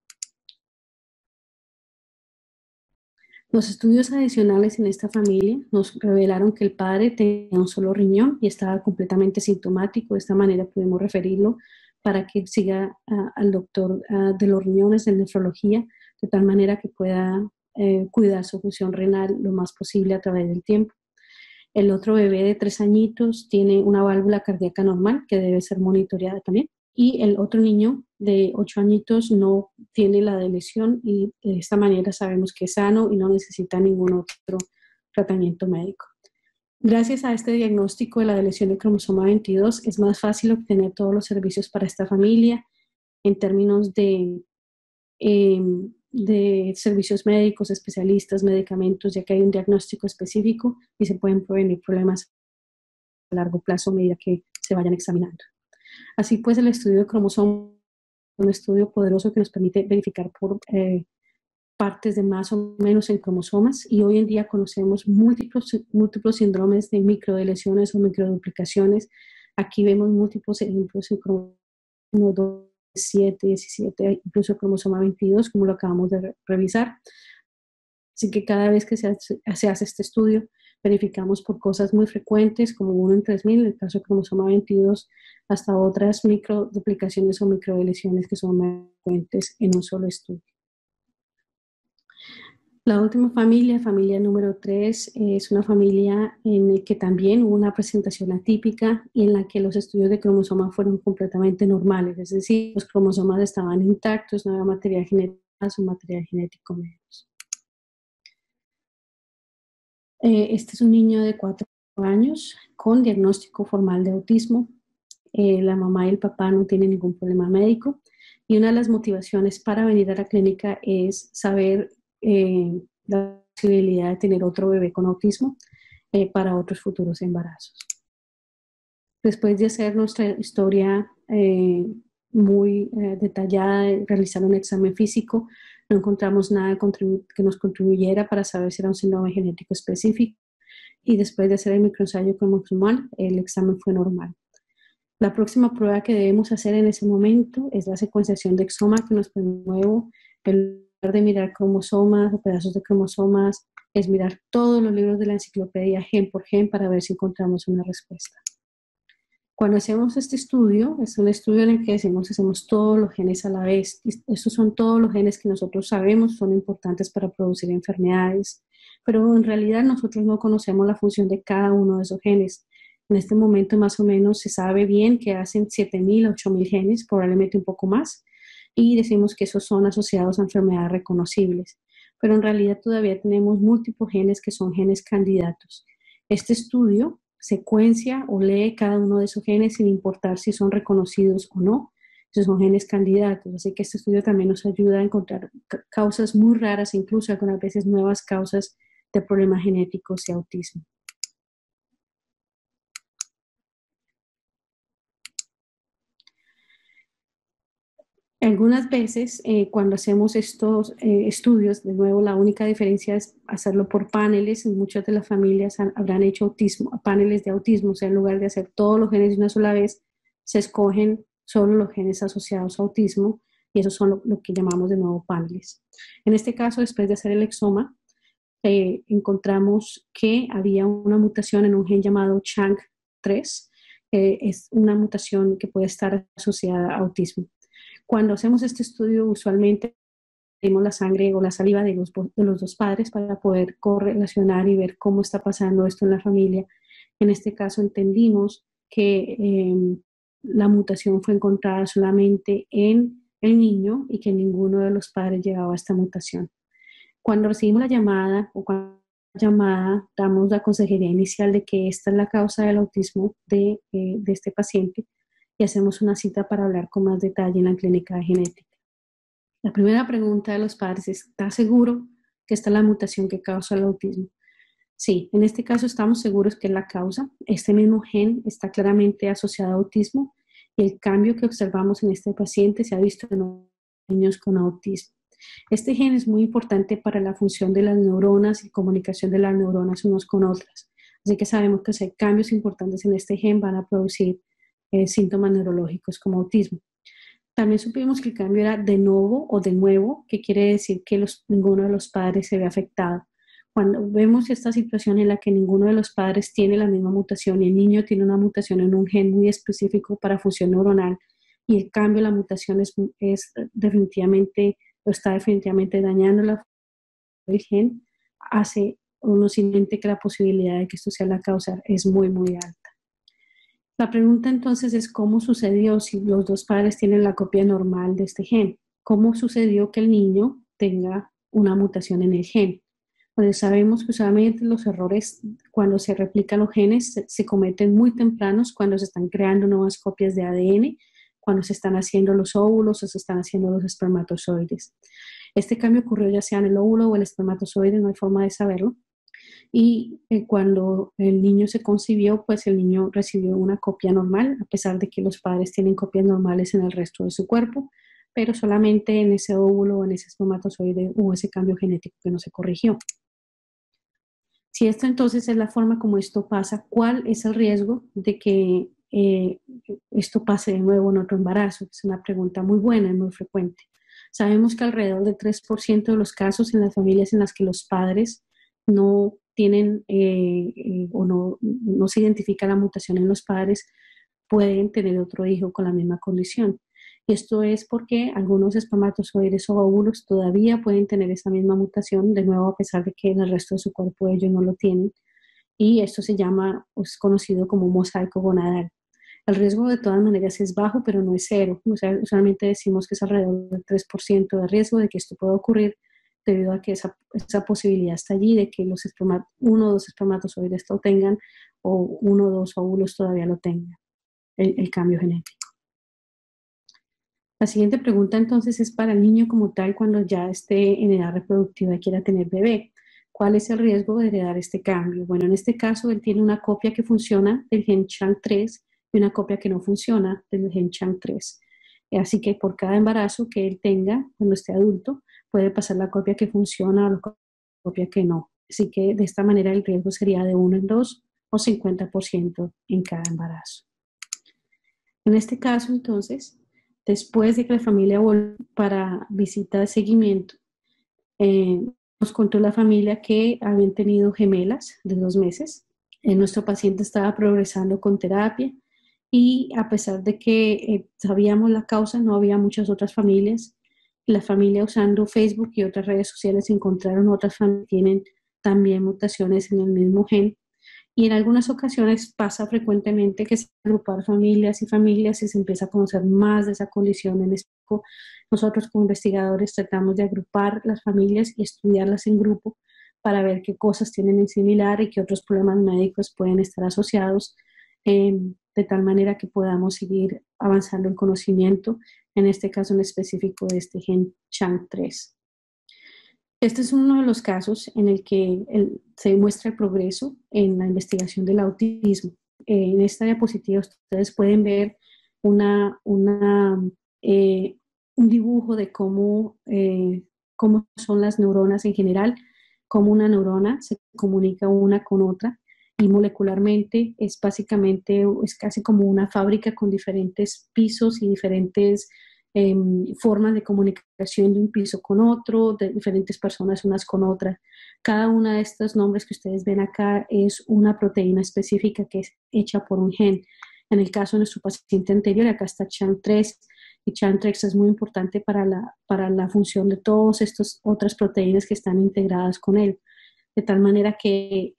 Los estudios adicionales en esta familia nos revelaron que el padre tenía un solo riñón y estaba completamente sintomático. De esta manera pudimos referirlo para que siga al doctor de los riñones de nefrología, de tal manera que pueda cuidar su función renal lo más posible a través del tiempo. El otro bebé de 3 añitos tiene una válvula cardíaca normal que debe ser monitoreada también. Y el otro niño de 8 añitos no tiene la lesión y de esta manera sabemos que es sano y no necesita ningún otro tratamiento médico. Gracias a este diagnóstico de la lesión de cromosoma 22 es más fácil obtener todos los servicios para esta familia en términos de servicios médicos, especialistas, medicamentos, ya que hay un diagnóstico específico y se pueden prevenir problemas a largo plazo a medida que se vayan examinando. Así pues, el estudio de cromosomas es un estudio poderoso que nos permite verificar por partes de más o menos en cromosomas, y hoy en día conocemos múltiples síndromes de microdeleciones o microduplicaciones. Aquí vemos múltiples ejemplos en cromosomas 1, 2, 7, 17, incluso cromosoma 22, como lo acabamos de revisar. Así que cada vez que se hace este estudio, verificamos por cosas muy frecuentes, como 1 en 3.000, en el caso de cromosoma 22, hasta otras microduplicaciones o microdeleciones que son más frecuentes en un solo estudio. La última familia, familia número 3, es una familia en la que también hubo una presentación atípica y en la que los estudios de cromosomas fueron completamente normales, es decir, los cromosomas estaban intactos, no había material genético más o material genético menos. Este es un niño de 4 años con diagnóstico formal de autismo. La mamá y el papá no tienen ningún problema médico y una de las motivaciones para venir a la clínica es saber la posibilidad de tener otro bebé con autismo para otros futuros embarazos. Después de hacer nuestra historia muy detallada, realizar un examen físico, no encontramos nada que nos contribuyera para saber si era un síndrome genético específico, y después de hacer el microensayo cromosomal, el examen fue normal. La próxima prueba que debemos hacer en ese momento es la secuenciación de exoma, que nos permite, en lugar de mirar cromosomas o pedazos de cromosomas, es mirar todos los libros de la enciclopedia gen por gen para ver si encontramos una respuesta. Cuando hacemos este estudio, es un estudio en el que hacemos todos los genes a la vez. Estos son todos los genes que nosotros sabemos son importantes para producir enfermedades. pero en realidad nosotros no conocemos la función de cada uno de esos genes. En este momento más o menos se sabe bien que hacen 7.000, 8.000 genes, probablemente un poco más, y decimos que esos son asociados a enfermedades reconocibles. Pero en realidad todavía tenemos múltiples genes que son genes candidatos. Este estudio secuencia o lee cada uno de esos genes sin importar si son reconocidos o no. Esos son genes candidatos, así que este estudio también nos ayuda a encontrar causas muy raras, incluso algunas veces nuevas causas de problemas genéticos y autismo. Algunas veces cuando hacemos estos estudios, de nuevo la única diferencia es hacerlo por paneles. Muchas de las familias habrán hecho paneles de autismo, o sea, en lugar de hacer todos los genes de una sola vez, se escogen solo los genes asociados a autismo y esos son lo que llamamos de nuevo paneles. En este caso, después de hacer el exoma, encontramos que había una mutación en un gen llamado CHANK3. Es una mutación que puede estar asociada a autismo. Cuando hacemos este estudio, usualmente tenemos la sangre o la saliva de los dos padres para poder correlacionar y ver cómo está pasando esto en la familia. En este caso entendimos que la mutación fue encontrada solamente en el niño y que ninguno de los padres llevaba esta mutación. Cuando recibimos la llamada damos la consejería inicial de que esta es la causa del autismo de este paciente y hacemos una cita para hablar con más detalle en la clínica de genética. La primera pregunta de los padres es, ¿está seguro que esta es la mutación que causa el autismo? Sí, en este caso estamos seguros que es la causa. Este mismo gen está claramente asociado a autismo y el cambio que observamos en este paciente se ha visto en niños con autismo. Este gen es muy importante para la función de las neuronas y comunicación de las neuronas unos con otras. Así que sabemos que si hay cambios importantes en este gen van a producir síntomas neurológicos como autismo. También supimos que el cambio era de novo o de nuevo, que quiere decir que ninguno de los padres se ve afectado. Cuando vemos esta situación en la que ninguno de los padres tiene la misma mutación y el niño tiene una mutación en un gen muy específico para función neuronal y el cambio de la mutación está definitivamente dañando el gen, uno siente que la posibilidad de que esto sea la causa es muy, muy alta. La pregunta entonces es cómo sucedió si los dos padres tienen la copia normal de este gen. ¿Cómo sucedió que el niño tenga una mutación en el gen? Pues sabemos que usualmente los errores cuando se replican los genes se cometen muy tempranos cuando se están creando nuevas copias de ADN, cuando se están haciendo los óvulos o se están haciendo los espermatozoides. Este cambio ocurrió ya sea en el óvulo o el espermatozoide, no hay forma de saberlo. Y cuando el niño se concibió, pues el niño recibió una copia normal, a pesar de que los padres tienen copias normales en el resto de su cuerpo, pero solamente en ese óvulo o en ese espermatozoide hubo ese cambio genético que no se corrigió. Si esto entonces es la forma como esto pasa, ¿cuál es el riesgo de que esto pase de nuevo en otro embarazo? Es una pregunta muy buena y muy frecuente. Sabemos que alrededor del 3% de los casos en las familias en las que los padres no tienen o no se identifica la mutación en los padres, pueden tener otro hijo con la misma condición. Y esto es porque algunos espermatozoides o óvulos todavía pueden tener esa misma mutación, de nuevo a pesar de que en el resto de su cuerpo ellos no lo tienen. Y esto se llama, es conocido como mosaico gonadal. El riesgo de todas maneras es bajo, pero no es cero. O sea, usualmente decimos que es alrededor del 3% de riesgo de que esto pueda ocurrir, debido a que esa posibilidad está allí de que uno o dos espermatozoides lo tengan o uno o dos óvulos todavía lo tengan, el cambio genético. La siguiente pregunta entonces es para el niño como tal cuando ya esté en edad reproductiva y quiera tener bebé. ¿Cuál es el riesgo de heredar este cambio? Bueno, en este caso él tiene una copia que funciona del gen CHANK3 y una copia que no funciona del gen CHANK3. Así que por cada embarazo que él tenga cuando esté adulto, puede pasar la copia que funciona o la copia que no. Así que de esta manera el riesgo sería de 1 en 2 o 50% en cada embarazo. En este caso, entonces, después de que la familia volvió para visita de seguimiento, nos contó la familia que habían tenido gemelas de 2 meses. Nuestro paciente estaba progresando con terapia y a pesar de que sabíamos la causa, no había muchas otras familias. La familia usando Facebook y otras redes sociales encontraron otras familias que tienen también mutaciones en el mismo gen. Y en algunas ocasiones pasa frecuentemente que se agrupar familias y familias y se empieza a conocer más de esa condición. En específico, nosotros como investigadores tratamos de agrupar las familias y estudiarlas en grupo para ver qué cosas tienen en similar y qué otros problemas médicos pueden estar asociados, de tal manera que podamos seguir avanzando en conocimiento, en este caso en específico de este gen CHANK3. Este es uno de los casos en el que se demuestra el progreso en la investigación del autismo. En esta diapositiva ustedes pueden ver un dibujo de cómo son las neuronas en general, cómo una neurona se comunica una con otra, y molecularmente es casi como una fábrica con diferentes pisos y diferentes formas de comunicación de un piso con otro, de diferentes personas unas con otras. Cada uno de estos nombres que ustedes ven acá es una proteína específica que es hecha por un gen. En el caso de nuestro paciente anterior, acá está CHAN3, y CHAN3 es muy importante para la función de todas estas otras proteínas que están integradas con él, de tal manera que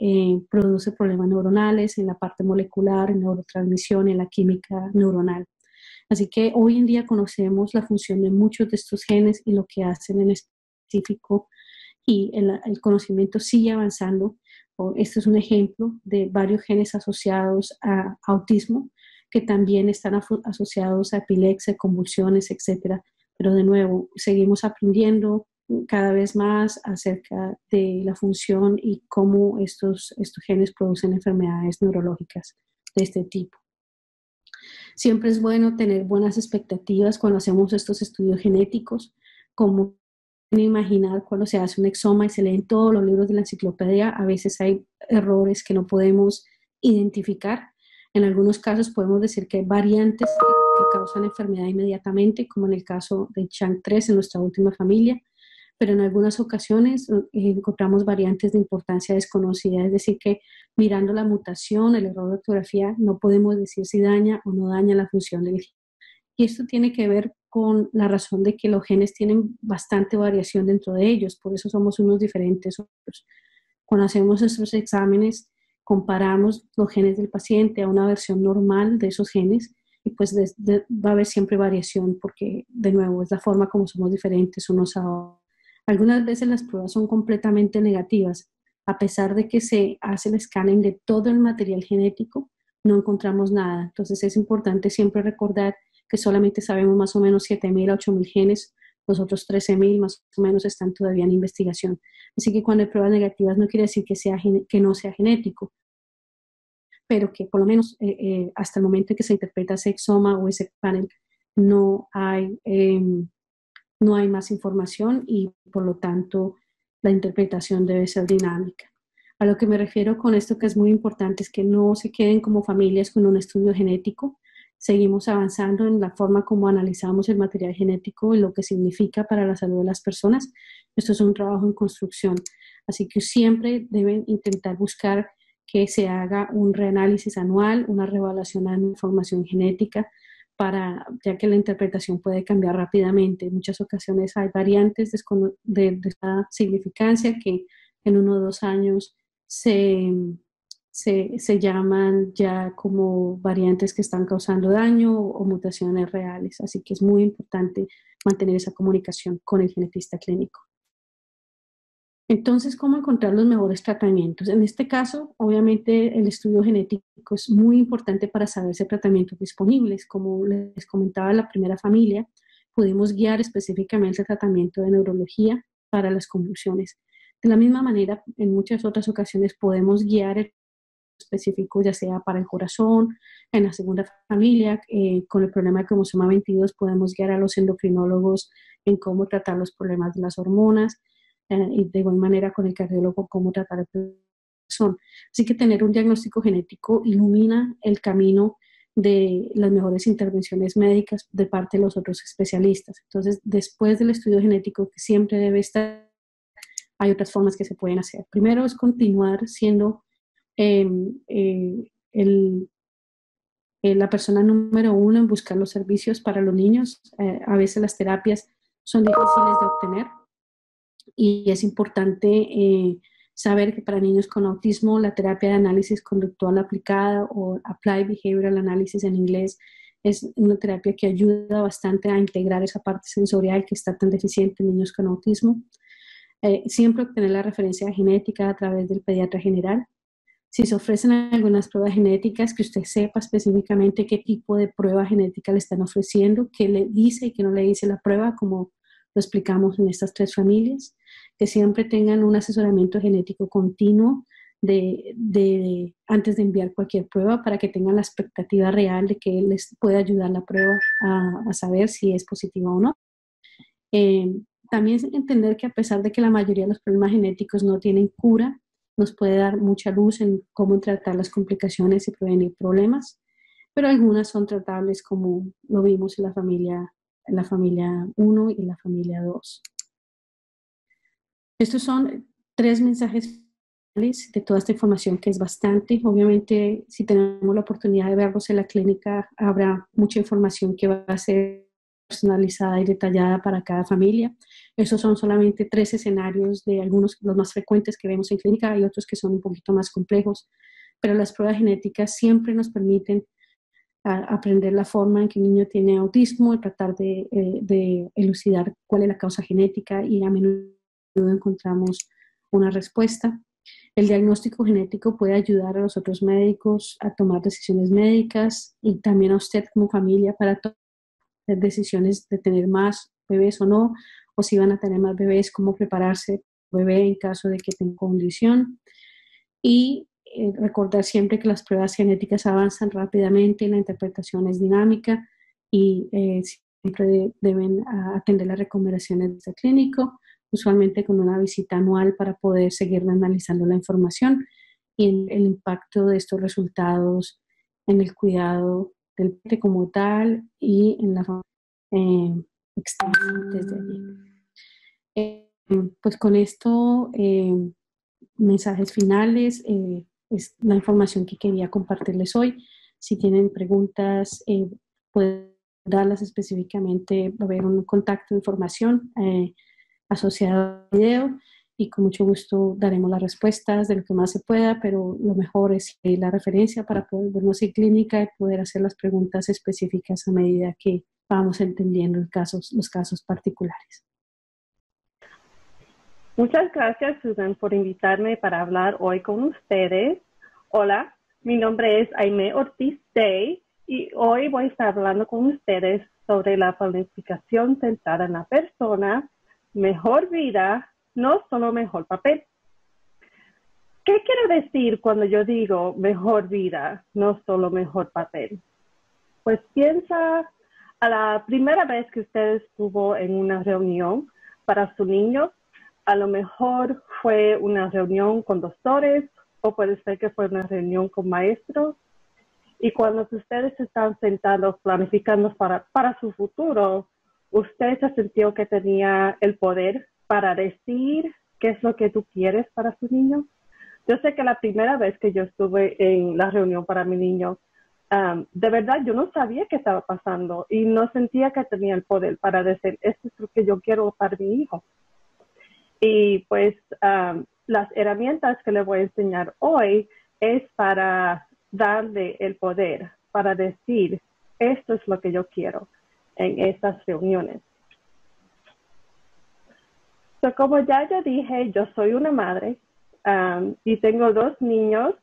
produce problemas neuronales en la parte molecular, en neurotransmisión, en la química neuronal. Así que hoy en día conocemos la función de muchos de estos genes y lo que hacen en específico, y el conocimiento sigue avanzando. Este es un ejemplo de varios genes asociados a autismo que también están asociados a epilepsia, convulsiones, etcétera. Pero de nuevo, seguimos aprendiendo cada vez más acerca de la función y cómo estos genes producen enfermedades neurológicas de este tipo. Siempre es bueno tener buenas expectativas cuando hacemos estos estudios genéticos, como imaginar cuando se hace un exoma y se leen todos los libros de la enciclopedia. A veces hay errores que no podemos identificar. En algunos casos podemos decir que hay variantes que causan enfermedad inmediatamente, como en el caso de CHANK3 en nuestra última familia, pero en algunas ocasiones encontramos variantes de importancia desconocida, es decir, que mirando la mutación, el error de ortografía, no podemos decir si daña o no daña la función del gen. Y esto tiene que ver con la razón de que los genes tienen bastante variación dentro de ellos, por eso somos unos diferentes otros. Cuando hacemos estos exámenes, comparamos los genes del paciente a una versión normal de esos genes, y pues va a haber siempre variación, porque de nuevo es la forma como somos diferentes unos a otros. Algunas veces las pruebas son completamente negativas. A pesar de que se hace el escáner de todo el material genético, no encontramos nada. Entonces es importante siempre recordar que solamente sabemos más o menos 7.000 a 8.000 genes, los otros 13.000 más o menos están todavía en investigación. Así que cuando hay pruebas negativas no quiere decir que no sea genético, pero que por lo menos hasta el momento en que se interpreta ese exoma o ese panel no hay más información, y por lo tanto la interpretación debe ser dinámica. A lo que me refiero con esto, que es muy importante, es que no se queden como familias con un estudio genético. Seguimos avanzando en la forma como analizamos el material genético y lo que significa para la salud de las personas. Esto es un trabajo en construcción, así que siempre deben intentar buscar que se haga un reanálisis anual, una reevaluación de la información genética, ya que la interpretación puede cambiar rápidamente. En muchas ocasiones hay variantes de esta significancia que en 1 o 2 años se llaman ya como variantes que están causando daño o mutaciones reales. Así que es muy importante mantener esa comunicación con el genetista clínico. Entonces, ¿cómo encontrar los mejores tratamientos? En este caso, obviamente, el estudio genético es muy importante para saber si hay tratamientos disponibles. Como les comentaba, la primera familia, pudimos guiar específicamente el tratamiento de neurología para las convulsiones. De la misma manera, en muchas otras ocasiones podemos guiar el específico, ya sea para el corazón. En la segunda familia, con el problema de cromosoma 22, podemos guiar a los endocrinólogos en cómo tratar los problemas de las hormonas. Y de igual manera con el cardiólogo cómo tratar el corazón. Así que tener un diagnóstico genético ilumina el camino de las mejores intervenciones médicas de parte de los otros especialistas. Entonces, después del estudio genético, que siempre debe estar, hay otras formas que se pueden hacer. Primero es continuar siendo la persona número 1 en buscar los servicios para los niños. A veces las terapias son difíciles de obtener, y es importante saber que para niños con autismo la terapia de análisis conductual aplicada o Applied Behavioral Analysis en inglés es una terapia que ayuda bastante a integrar esa parte sensorial que está tan deficiente en niños con autismo. Siempre obtener la referencia genética a través del pediatra general. Si se ofrecen algunas pruebas genéticas, que usted sepa específicamente qué tipo de prueba genética le están ofreciendo, qué le dice y qué no le dice la prueba, como lo explicamos en estas 3 familias. Que siempre tengan un asesoramiento genético continuo antes de enviar cualquier prueba, para que tengan la expectativa real de que les pueda ayudar la prueba a saber si es positiva o no. También entender que a pesar de que la mayoría de los problemas genéticos no tienen cura, nos puede dar mucha luz en cómo tratar las complicaciones y prevenir problemas, pero algunas son tratables, como lo vimos en la familia 1 y la familia 2. Estos son 3 mensajes finales de toda esta información, que es bastante. Obviamente, si tenemos la oportunidad de verlos en la clínica, habrá mucha información que va a ser personalizada y detallada para cada familia. Esos son solamente 3 escenarios de algunos, los más frecuentes que vemos en clínica. Hay otros que son un poquito más complejos, pero las pruebas genéticas siempre nos permiten aprender la forma en que el niño tiene autismo y tratar de elucidar cuál es la causa genética, y a menudo encontramos una respuesta. El diagnóstico genético puede ayudar a los otros médicos a tomar decisiones médicas, y también a usted como familia para tomar decisiones de tener más bebés o no, o si van a tener más bebés, cómo prepararse bebé en caso de que tenga condición. Y recordar siempre que las pruebas genéticas avanzan rápidamente, la interpretación es dinámica, y siempre deben atender las recomendaciones del clínico, usualmente con una visita anual para poder seguir analizando la información y el impacto de estos resultados en el cuidado del paciente como tal y en la extensión desde allí. Pues con esto, mensajes finales, es la información que quería compartirles hoy. Si tienen preguntas, pueden darlas específicamente, va a haber un contacto de información asociado al video, y con mucho gusto daremos las respuestas de lo que más se pueda, pero lo mejor es la referencia para poder vernos en clínica y poder hacer las preguntas específicas a medida que vamos entendiendo los casos particulares. Muchas gracias, Susan, por invitarme para hablar hoy con ustedes. Hola, mi nombre es Aimee Ortiz Day y hoy voy a estar hablando con ustedes sobre la planificación centrada en la persona, mejor vida, no solo mejor papel. ¿Qué quiero decir cuando yo digo mejor vida, no solo mejor papel? Pues piensa a la primera vez que usted estuvo en una reunión para su niño. A lo mejor fue una reunión con doctores, o puede ser que fue una reunión con maestros. Y cuando ustedes están sentados planificando para su futuro, usted se sintió que tenía el poder para decir qué es lo que tú quieres para su niño. Yo sé que la primera vez que yo estuve en la reunión para mi niño, de verdad yo no sabía qué estaba pasando y no sentía que tenía el poder para decir, esto es lo que yo quiero para mi hijo. Y pues las herramientas que le voy a enseñar hoy es para darle el poder, para decir, esto es lo que yo quiero en estas reuniones. Como ya yo dije, yo soy una madre y tengo 2 niños,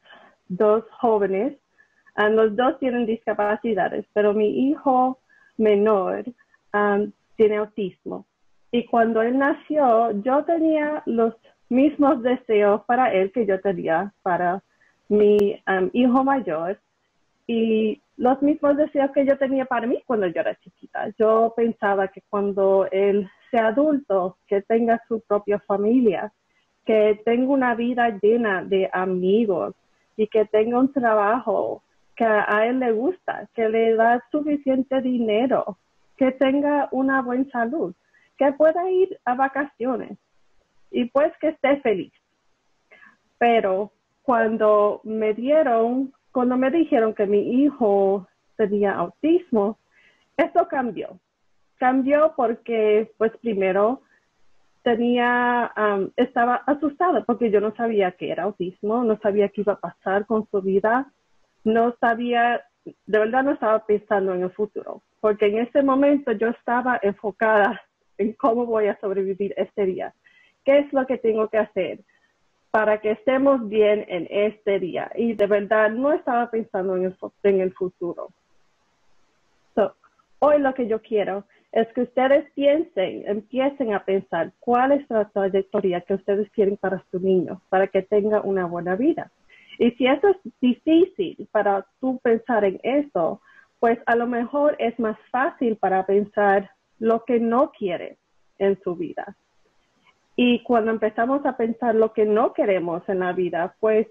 2 jóvenes. Los 2 tienen discapacidades, pero mi hijo menor tiene autismo. Y cuando él nació, yo tenía los mismos deseos para él que yo tenía para mi hijo mayor, y los mismos deseos que yo tenía para mí cuando yo era chiquita. Yo pensaba que cuando él sea adulto, que tenga su propia familia, que tenga una vida llena de amigos y que tenga un trabajo que a él le gusta, que le da suficiente dinero, que tenga una buena salud, que pueda ir a vacaciones y pues que esté feliz. Pero cuando me dijeron que mi hijo tenía autismo, eso cambió. Cambió porque, pues primero, estaba asustada porque yo no sabía qué era autismo, no sabía qué iba a pasar con su vida, no sabía, de verdad no estaba pensando en el futuro, porque en ese momento yo estaba enfocada en cómo voy a sobrevivir este día, qué es lo que tengo que hacer para que estemos bien en este día, y de verdad no estaba pensando en el futuro. Hoy lo que yo quiero es que ustedes empiecen a pensar cuál es la trayectoria que ustedes quieren para su niño, para que tenga una buena vida. Y si eso es difícil para tú pensar en eso, pues a lo mejor es más fácil para pensar lo que no quiere en su vida. Y cuando empezamos a pensar lo que no queremos en la vida, pues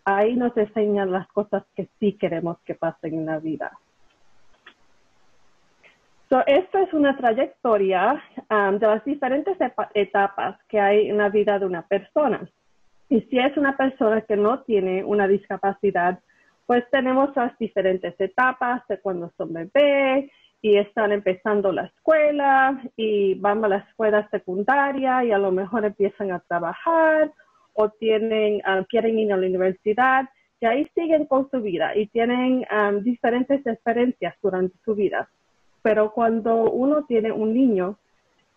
ahí nos enseñan las cosas que sí queremos que pasen en la vida. Esta es una trayectoria de las diferentes etapas que hay en la vida de una persona. Y si es una persona que no tiene una discapacidad, pues tenemos las diferentes etapas de cuando son bebés y están empezando la escuela y van a la escuela secundaria y a lo mejor empiezan a trabajar o quieren ir a la universidad y ahí siguen con su vida y tienen diferentes experiencias durante su vida. Pero cuando uno tiene un niño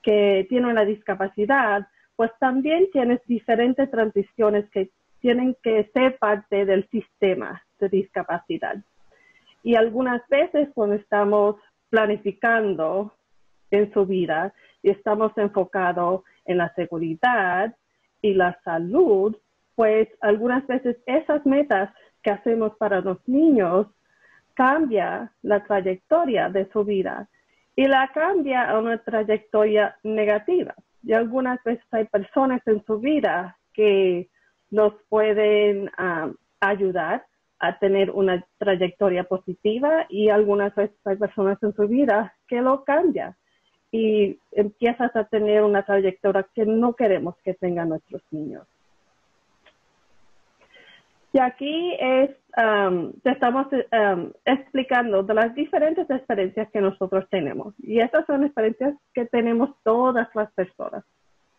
que tiene una discapacidad, pues también tienes diferentes transiciones que tienen que ser parte del sistema de discapacidad. Y algunas veces cuando estamos planificando en su vida y estamos enfocados en la seguridad y la salud, pues algunas veces esas metas que hacemos para los niños cambia la trayectoria de su vida y la cambia a una trayectoria negativa. Y algunas veces hay personas en su vida que nos pueden ayudar a tener una trayectoria positiva y algunas veces hay personas en su vida que lo cambian y empiezas a tener una trayectoria que no queremos que tengan nuestros niños. Y aquí te estamos explicando de las diferentes experiencias que nosotros tenemos. Y estas son experiencias que tenemos todas las personas.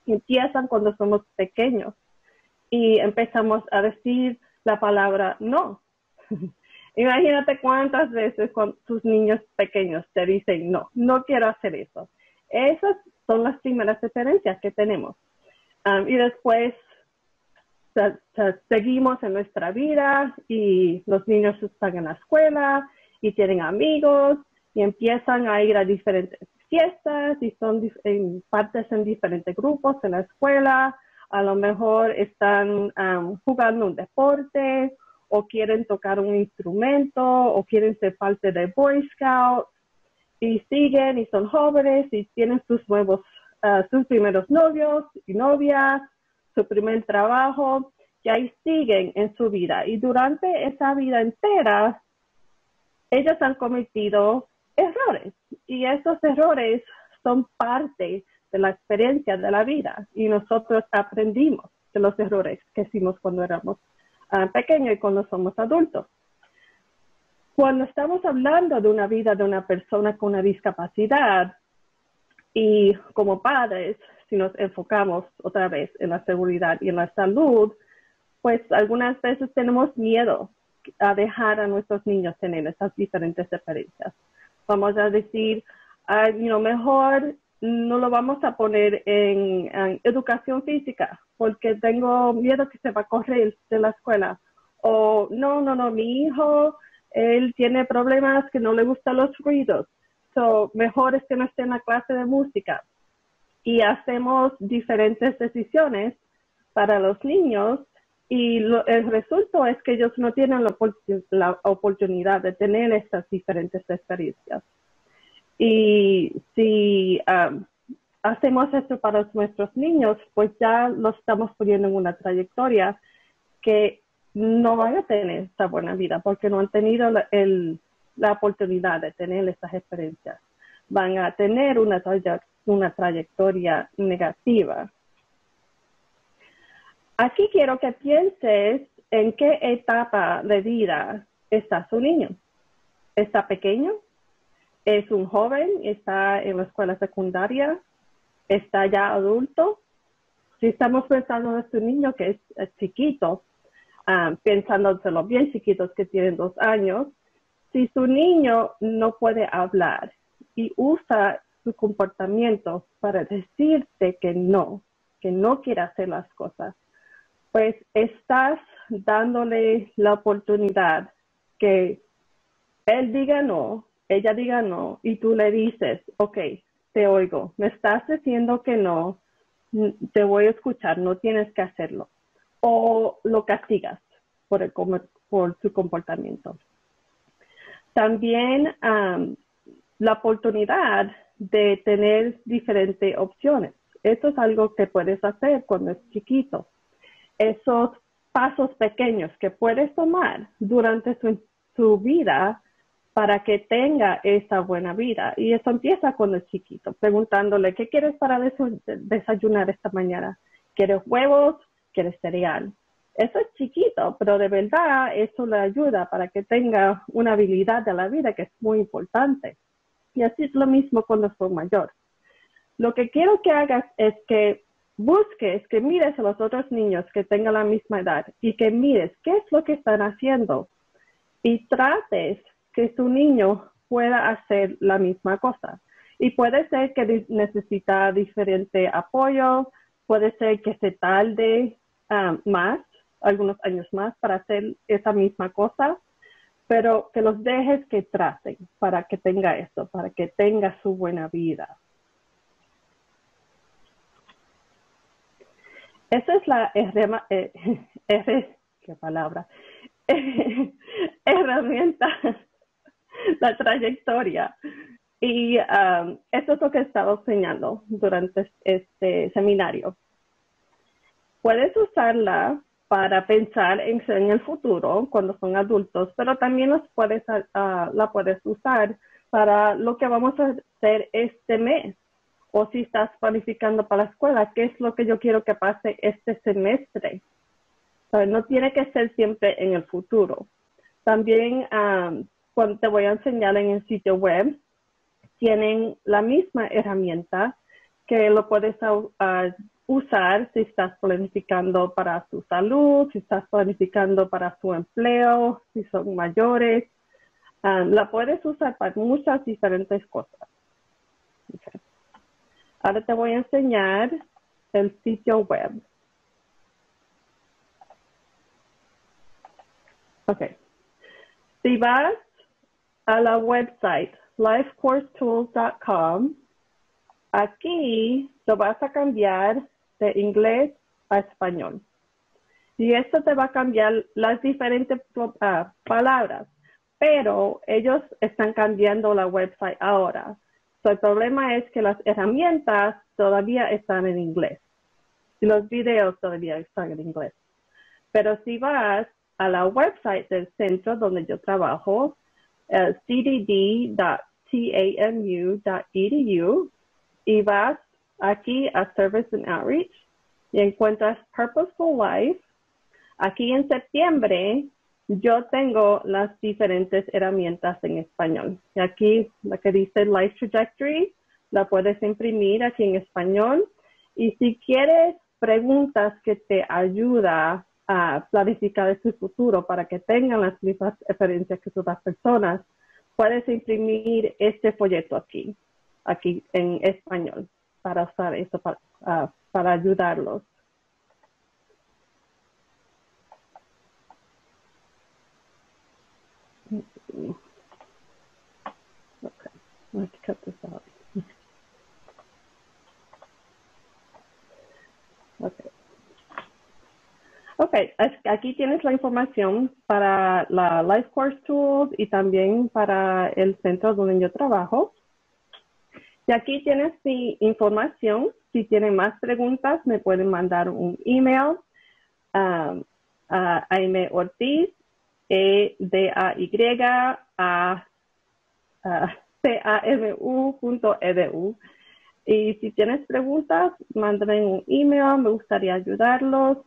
Empiezan cuando somos pequeños y empezamos a decir la palabra no. Imagínate cuántas veces con tus niños pequeños te dicen no quiero hacer eso. Esas son las primeras experiencias que tenemos. Y después seguimos en nuestra vida y los niños están en la escuela y tienen amigos y empiezan a ir a diferentes fiestas y son partes en diferentes grupos en la escuela. A lo mejor están jugando un deporte o quieren tocar un instrumento o quieren ser parte de Boy Scouts y siguen y son jóvenes y tienen sus primeros novios y novias, su primer trabajo, y ahí siguen en su vida. Y durante esa vida entera, ellos han cometido errores. Y esos errores son parte de la experiencia de la vida. Y nosotros aprendimos de los errores que hicimos cuando éramos pequeños y cuando somos adultos. Cuando estamos hablando de una vida de una persona con una discapacidad, y como padres, si nos enfocamos otra vez en la seguridad y en la salud, pues algunas veces tenemos miedo a dejar a nuestros niños tener esas diferentes experiencias. Vamos a decir, mejor no lo vamos a poner en educación física porque tengo miedo que se va a correr de la escuela. O no, mi hijo, él tiene problemas que no le gustan los ruidos. Mejor es que no esté en la clase de música. Y hacemos diferentes decisiones para los niños y el resultado es que ellos no tienen la oportunidad de tener estas diferentes experiencias. Y si hacemos esto para nuestros niños, pues ya los estamos poniendo en una trayectoria que no van a tener esta buena vida porque no han tenido la oportunidad de tener estas experiencias. Van a tener una trayectoria negativa. Aquí quiero que pienses en qué etapa de vida está su niño. ¿Está pequeño? ¿Es un joven? ¿Está en la escuela secundaria? ¿Está ya adulto? si estamos pensando en este niño que es chiquito, pensándoselo bien chiquitos que tienen 2 años, si su niño no puede hablar y usa su comportamiento para decirte que no quiere hacer las cosas, pues estás dándole la oportunidad que él diga no, ella diga no, y tú le dices, ok, te oigo, me estás diciendo que no, te voy a escuchar, no tienes que hacerlo. O lo castigas por su comportamiento. También la oportunidad de tener diferentes opciones. Eso es algo que puedes hacer cuando es chiquito. Esos pasos pequeños que puedes tomar durante su vida para que tenga esa buena vida. Y eso empieza cuando es chiquito, preguntándole, ¿qué quieres para desayunar esta mañana? ¿Quieres huevos? ¿Quieres cereal? Eso es chiquito, pero de verdad eso le ayuda para que tenga una habilidad de la vida que es muy importante. Y así es lo mismo cuando son mayor. Lo que quiero que hagas es que busques, que mires a los otros niños que tengan la misma edad y que mires qué es lo que están haciendo y trates que su niño pueda hacer la misma cosa. Y puede ser que necesita diferente apoyo, puede ser que se tarde algunos años más para hacer esa misma cosa, pero que los dejes que traten para que tenga eso, para que tenga su buena vida. Esa es la herramienta, la trayectoria. Y eso es lo que he estado enseñando durante este seminario. Puedes usarla para pensar en el futuro cuando son adultos, pero también la puedes usar para lo que vamos a hacer este mes. O si estás planificando para la escuela, ¿qué es lo que yo quiero que pase este semestre? No tiene que ser siempre en el futuro. También cuando te voy a enseñar en el sitio web, tienen la misma herramienta que lo puedes usar si estás planificando para su salud, si estás planificando para su empleo, si son mayores. La puedes usar para muchas diferentes cosas. Okay. Ahora te voy a enseñar el sitio web. Ok. Si vas a la website lifecoursetools.com, aquí lo vas a cambiar de inglés a español. Y esto te va a cambiar las diferentes palabras, pero ellos están cambiando la website ahora. El problema es que las herramientas todavía están en inglés y los videos todavía están en inglés. Pero si vas a la website del centro donde yo trabajo, cdd.tamu.edu, y vas aquí a Service and Outreach y encuentras Purposeful Life. Aquí en septiembre yo tengo las diferentes herramientas en español. Y aquí la que dice Life Trajectory, la puedes imprimir aquí en español. Y si quieres preguntas que te ayudan a planificar tu futuro para que tengan las mismas experiencias que otras personas, puedes imprimir este folleto aquí en español para usar eso para ayudarlos. Okay, let's cut this out. Okay, aquí tienes la información para la Life Course Tools y también para el centro donde yo trabajo. Y aquí tienes mi información. Si tienen más preguntas, me pueden mandar un email a Aimee Ortiz, EDAYACAMU.edu. Y si tienes preguntas, mándenme un email, me gustaría ayudarlos.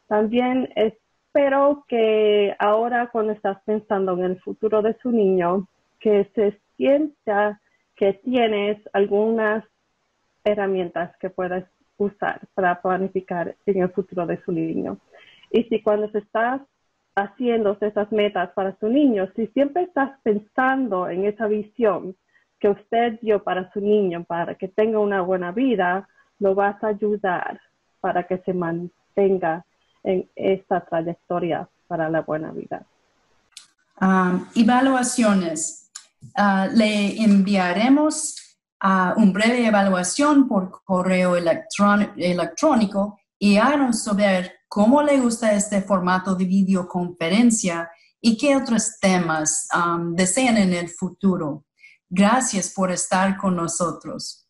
También espero que ahora cuando estás pensando en el futuro de su niño, que se sienta que tienes algunas herramientas que puedes usar para planificar en el futuro de su niño. Y si cuando se está haciendo esas metas para su niño, si siempre estás pensando en esa visión que usted dio para su niño, para que tenga una buena vida, lo vas a ayudar para que se mantenga en esta trayectoria para la buena vida. Evaluaciones. Le enviaremos una breve evaluación por correo electrónico y háganos saber cómo le gusta este formato de videoconferencia y qué otros temas desean en el futuro. Gracias por estar con nosotros.